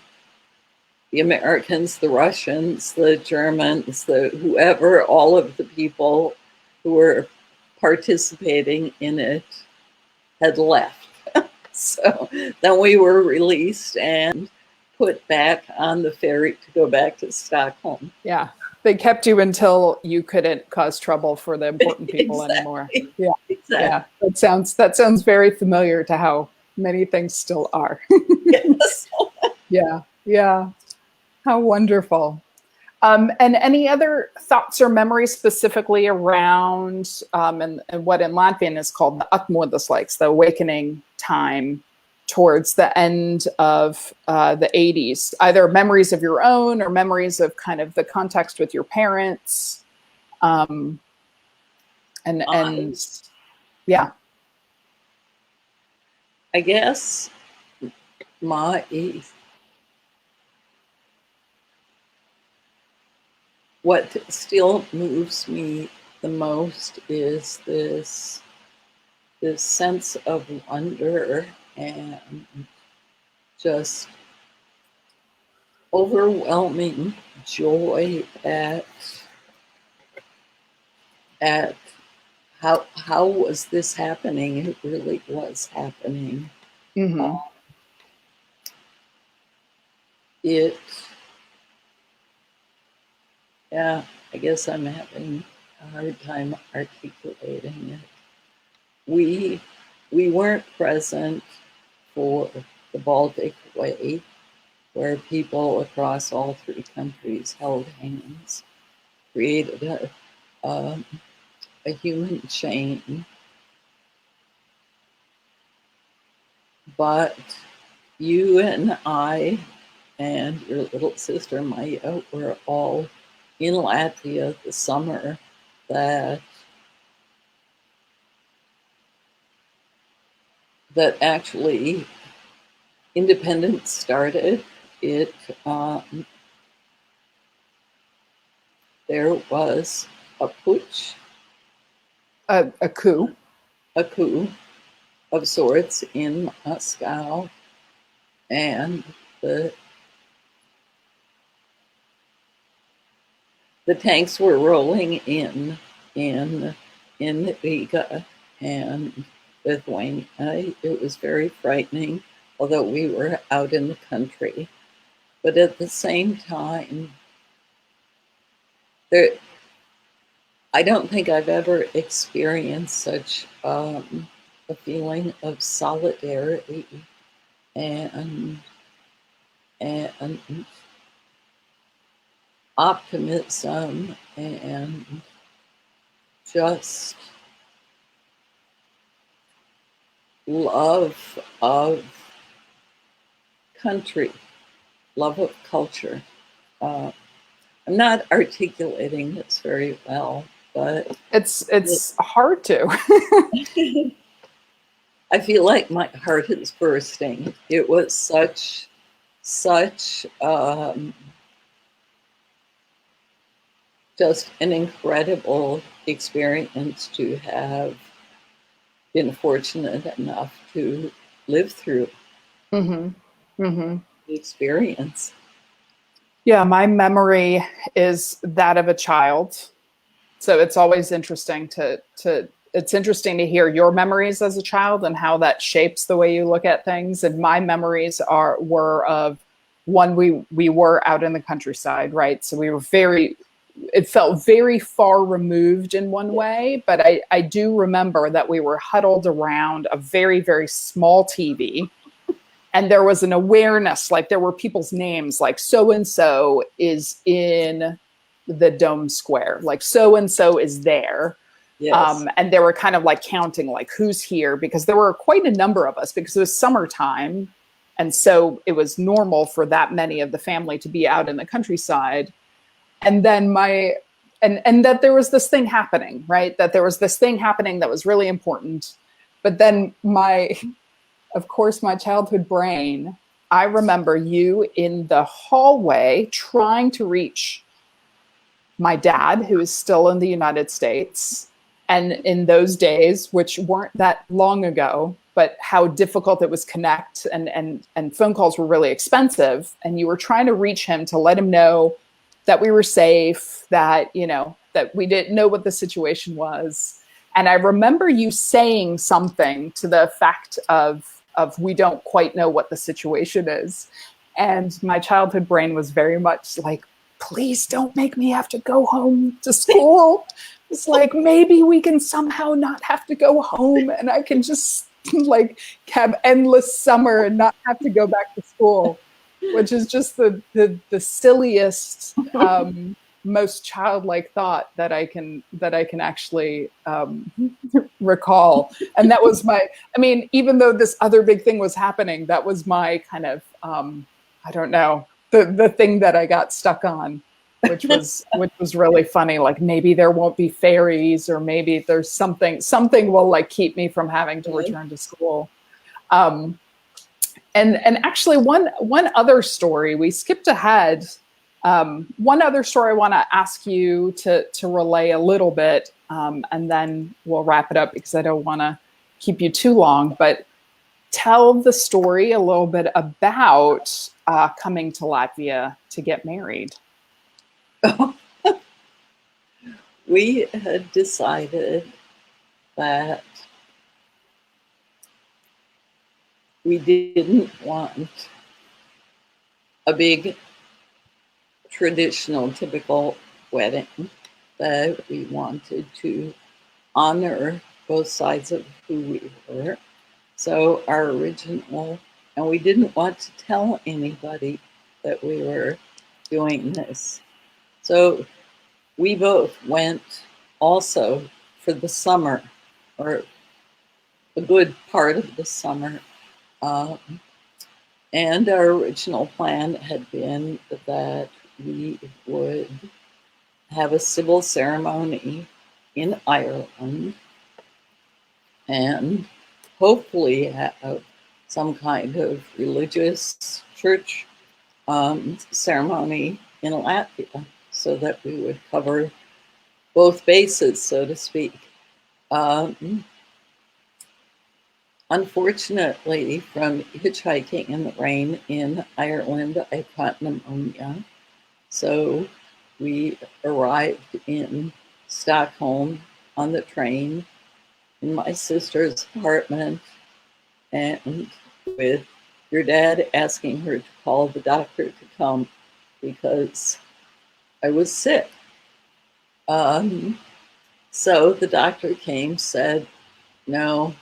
Americans, the Russians, the Germans, the whoever, all of the people who were participating in it had left. So then we were released and put back on the ferry to go back to Stockholm. Yeah. They kept you until you couldn't cause trouble for the important people anymore. Yeah. Exactly. Yeah. That sounds very familiar to how many things still are. Yes. Yeah. Yeah. How wonderful. And any other thoughts or memories specifically around and what in Latvian is called the atmodas, the awakening time towards the end of the 80s, either memories of your own or memories of kind of the context with your parents. And yeah. I guess what still moves me the most is this sense of wonder and just overwhelming joy at how was this happening? It really was happening. Mm-hmm. Yeah, I guess I'm having a hard time articulating it. We weren't present for the Baltic Way, where people across all 3 countries held hands, created a human chain. But you and I and your little sister Maya were all in Latvia the summer that actually independence started. There was a putsch, A coup. a coup of sorts in Moscow, and the tanks were rolling in Riga and Lithuania. It was very frightening, although we were out in the country. But at the same time, I don't think I've ever experienced such a feeling of solidarity and optimism and just love of country, love of culture. I'm not articulating this very well, but it's hard to. I feel like my heart is bursting. It was such just an incredible experience to have been fortunate enough to live through the experience. Yeah, my memory is that of a child. So it's always interesting to it's interesting to hear your memories as a child and how that shapes the way you look at things. And my memories were of one, we were out in the countryside, right? So we were it felt very far removed in one way, but I do remember that we were huddled around a very, very small TV. And there was an awareness, like there were people's names, like so-and-so is in the dome square, like so-and-so is there. Yes. And they were kind of like counting like who's here, because there were quite a number of us because it was summertime. And so it was normal for that many of the family to be out in the countryside. And then and that there was this thing happening, right? That there was this thing happening that was really important. But then of course, my childhood brain, I remember you in the hallway trying to reach my dad, who is still in the United States. And in those days, which weren't that long ago, but how difficult it was connect and phone calls were really expensive. And you were trying to reach him to let him know that we were safe, that, that we didn't know what the situation was. And I remember you saying something to the effect of we don't quite know what the situation is. And my childhood brain was very much like, please don't make me have to go home to school. It's like, maybe we can somehow not have to go home and I can just like have endless summer and not have to go back to school, which is just the silliest, most childlike thought that I can actually recall. And that was even though this other big thing was happening, that was my kind of, I don't know, the thing that I got stuck on, which was really funny. Like maybe there won't be fairies, or maybe there's something will like keep me from having to return to school. And actually one other story, we skipped ahead. One other story I want to ask you to relay a little bit, and then we'll wrap it up because I don't want to keep you too long, but tell the story a little bit about coming to Latvia to get married. We had decided that we didn't want a big traditional, typical wedding, that we wanted to honor both sides of who we were. So our original, and we didn't want to tell anybody that we were doing this. So we both went also for the summer, or a good part of the summer. And our original plan had been that we would have a civil ceremony in Ireland and hopefully have some kind of religious church ceremony in Latvia, so that we would cover both bases, so to speak. Unfortunately, from hitchhiking in the rain in Ireland, I caught pneumonia. So we arrived in Stockholm on the train in my sister's apartment, and with your dad asking her to call the doctor to come because I was sick. So the doctor came, said, no,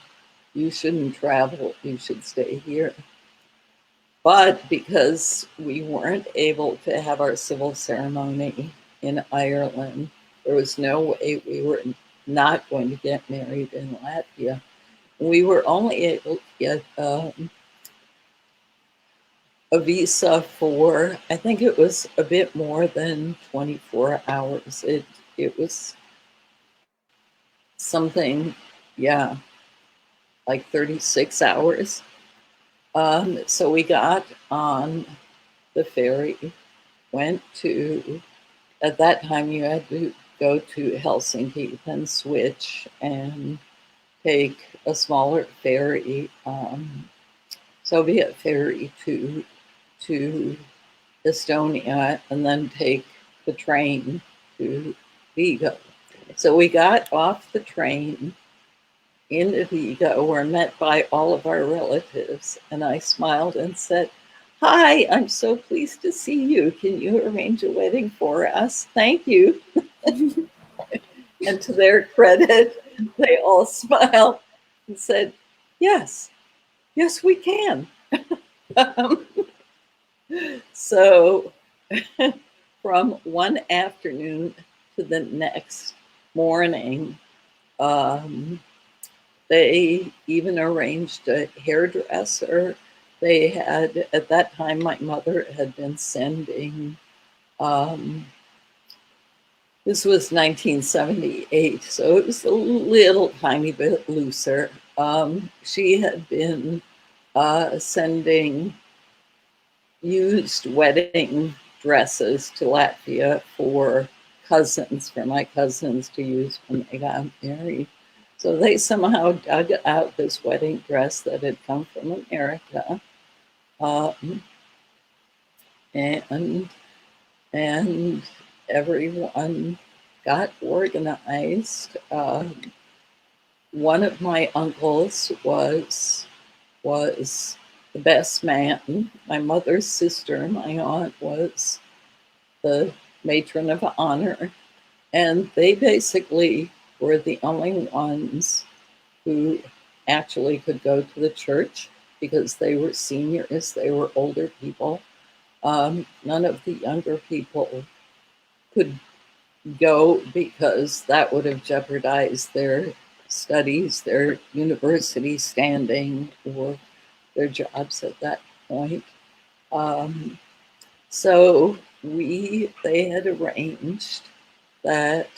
you shouldn't travel, you should stay here. But because we weren't able to have our civil ceremony in Ireland, there was no way we were not going to get married in Latvia. we were only able to get a visa for, I think it was a bit more than 24 hours. It was something, yeah, like 36 hours. So we got on the ferry, went to, at that time you had to go to Helsinki, then switch and take a smaller ferry, Soviet ferry to Estonia, and then take the train to Riga. So we got off the train in Riga, were met by all of our relatives, and I smiled and said, "Hi, I'm so pleased to see you. Can you arrange a wedding for us? Thank you." And to their credit, they all smiled and said, "Yes, yes, we can." Um, so from one afternoon to the next morning, they even arranged a hairdresser. They had, at that time, my mother had been sending, this was 1978, so it was a little tiny bit looser. She had been sending used wedding dresses to Latvia for my cousins to use when they got married. So they somehow dug out this wedding dress that had come from America, and everyone got organized. One of my uncles was the best man. My mother's sister, my aunt, was the matron of honor, and they basically were the only ones who actually could go to the church because they were seniors, they were older people. None of the younger people could go because that would have jeopardized their studies, their university standing, or their jobs at that point. So they had arranged that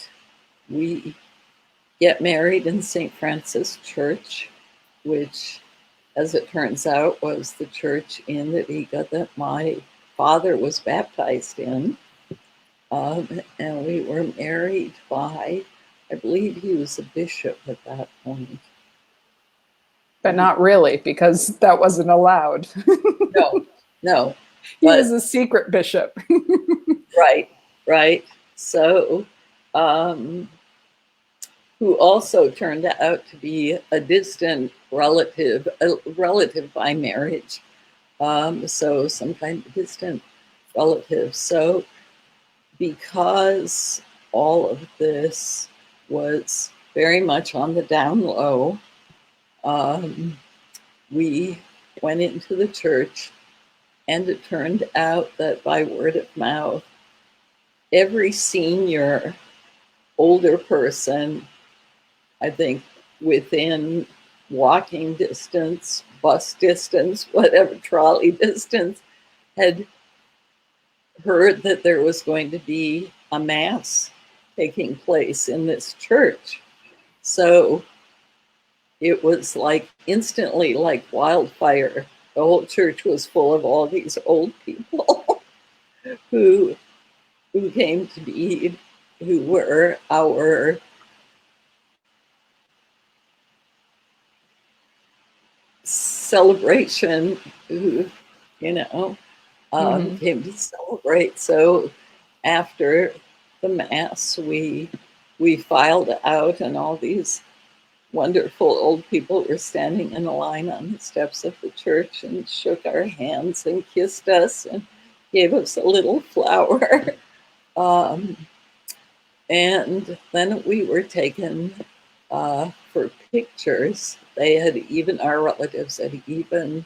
we get married in St. Francis Church, which, as it turns out, was the church in Riga that my father was baptized in. And we were married by, I believe he was a bishop at that point. But not really, because that wasn't allowed. No. He was a secret bishop. Right. So, who also turned out to be a distant relative, by marriage. So some kind of distant relative. So because all of this was very much on the down low, we went into the church, and it turned out that by word of mouth, every senior older person, I think within walking distance, bus distance, whatever, trolley distance, had heard that there was going to be a mass taking place in this church. So it was like instantly, like wildfire. The whole church was full of all these old people who came to be, who were our celebration, who, came to celebrate. So after the mass, we filed out, and all these wonderful old people were standing in a line on the steps of the church and shook our hands and kissed us and gave us a little flower. And then we were taken for pictures. Our relatives had even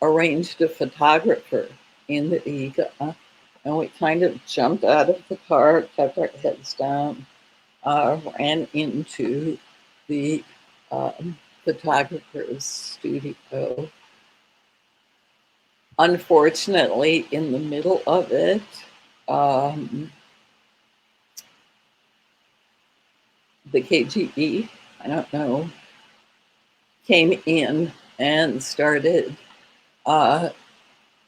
arranged a photographer in the Riga, and we kind of jumped out of the car, kept our heads down, ran into the photographer's studio. Unfortunately, in the middle of it, the KGB, I don't know, came in and started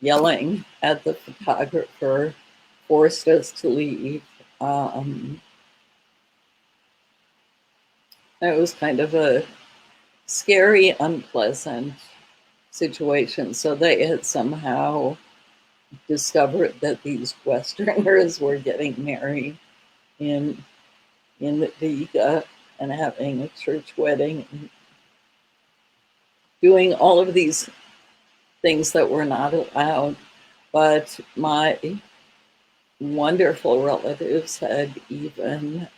yelling at the photographer, forced us to leave. It was kind of a scary, unpleasant situation. So they had somehow discovered that these Westerners were getting married in the Riga and having a church wedding and doing all of these things that were not allowed. But my wonderful relatives had even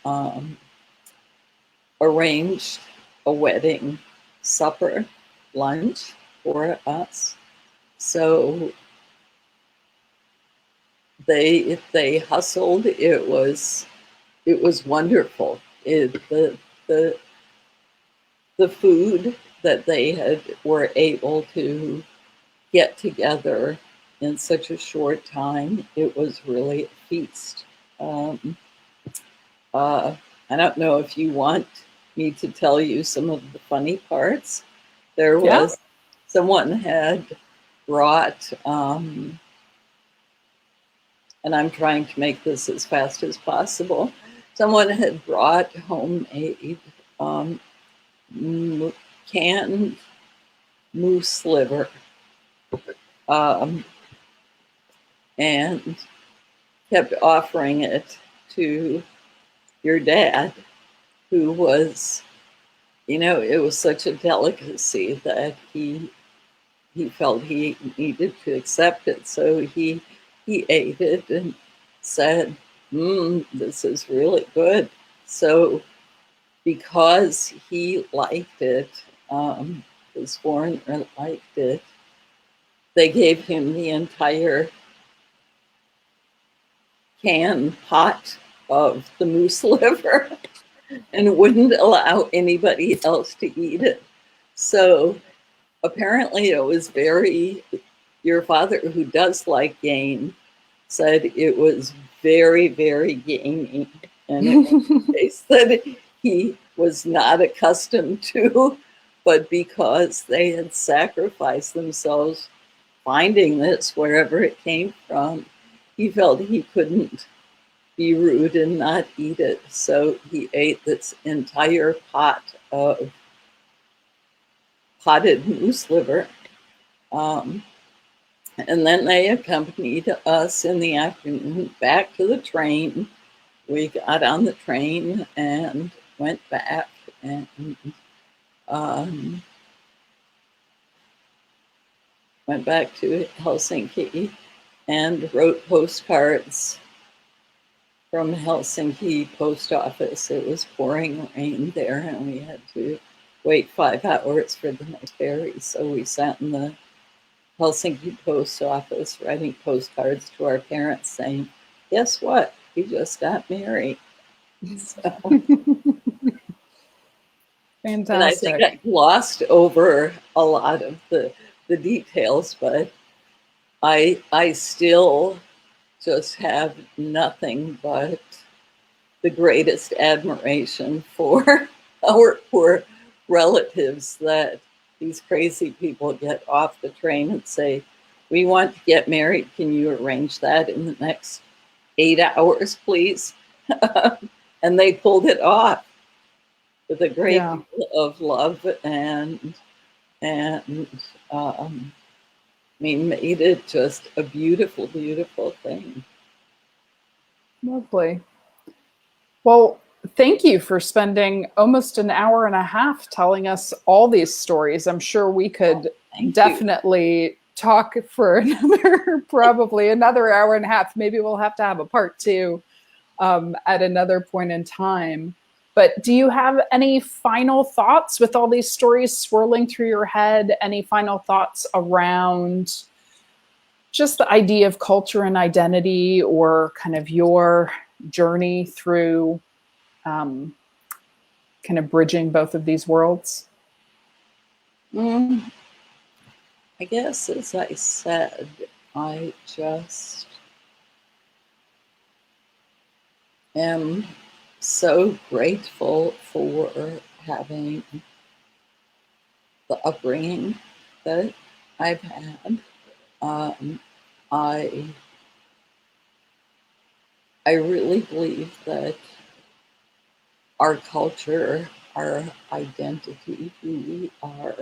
arranged a wedding supper, lunch for us. So they hustled. It was wonderful. The food that they were able to get together in such a short time, it was really a feast. I don't know if you want me to tell you some of the funny parts. There was someone had brought, and I'm trying to make this as fast as possible. Someone had brought homemade canned moose liver, and kept offering it to your dad, who was, it was such a delicacy that he felt he needed to accept it. So he ate it and said, this is really good. So because he liked it, his foreigner liked it, they gave him the entire can pot of the moose liver and wouldn't allow anybody else to eat it. So apparently it was your father, who does like game, said it was very, very gamey, and it was a taste that he was not accustomed to, but because they had sacrificed themselves finding this wherever it came from, he felt he couldn't be rude and not eat it. So he ate this entire pot of potted moose liver. And then they accompanied us in the afternoon back to the train. We got on the train and went back and went back to Helsinki and wrote postcards from Helsinki post office. It was pouring rain there and we had to wait 5 hours for the next ferry. So we sat in the Helsinki post office writing postcards to our parents saying, guess what? We just got married. So, fantastic. And I think I glossed over a lot of the details, but I still just have nothing but the greatest admiration for our poor relatives, that these crazy people get off the train and say, we want to get married. Can you arrange that in the next 8 hours, please? And they pulled it off with a great deal of love and made it just a beautiful, beautiful thing. Lovely. Well, thank you for spending almost an hour and a half telling us all these stories. I'm sure we could definitely talk for another, probably another hour and a half. Maybe we'll have to have a part 2 at another point in time. But do you have any final thoughts with all these stories swirling through your head? Any final thoughts around just the idea of culture and identity, or kind of your journey through kind of bridging both of these worlds? Mm, I guess, as I said, I just am so grateful for having the upbringing that I've had. Um, I really believe that our culture, our identity, who we are,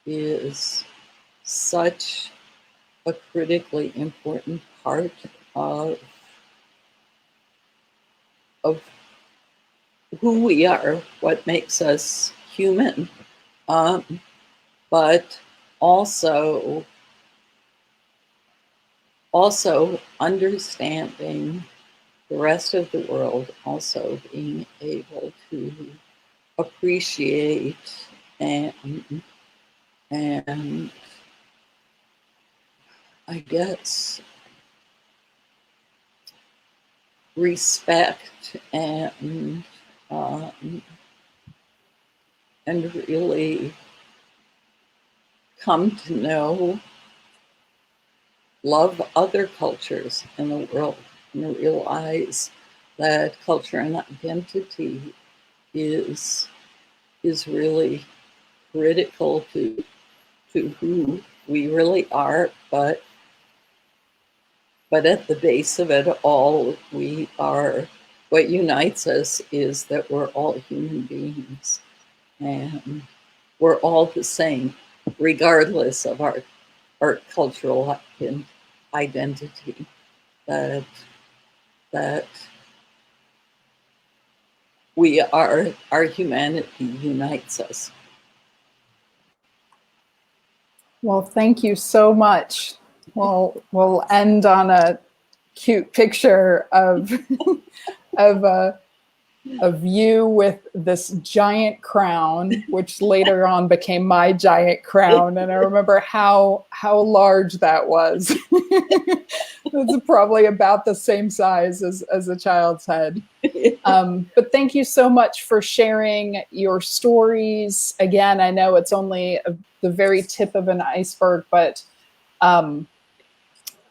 is such a critically important part of who we are, what makes us human, but also understanding the rest of the world, also being able to appreciate and I guess respect um, and really come to know, love other cultures in the world, and realize that culture and identity is really critical to who we really are, but at the base of it all, we are, what unites us is that we're all human beings, and we're all the same, regardless of our cultural identity. That we are, our humanity unites us. Well, thank you so much. Well, we'll end on a cute picture of of you with this giant crown, which later on became my giant crown. And I remember how large that was. It's probably about the same size as a child's head. But thank you so much for sharing your stories. Again, I know it's only the very tip of an iceberg, but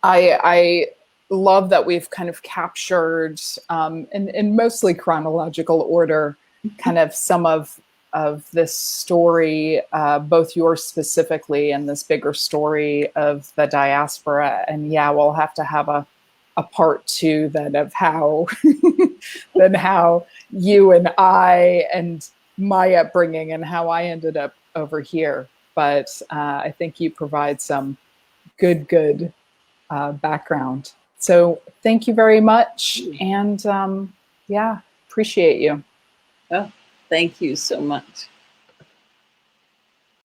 I love that we've kind of captured in mostly chronological order kind of some of this story, both yours specifically and this bigger story of the diaspora. And yeah, we'll have to have a part two then of how how you and I and my upbringing and how I ended up over here. But I think you provide some good background. So thank you very much. And yeah, appreciate you. Oh, thank you so much.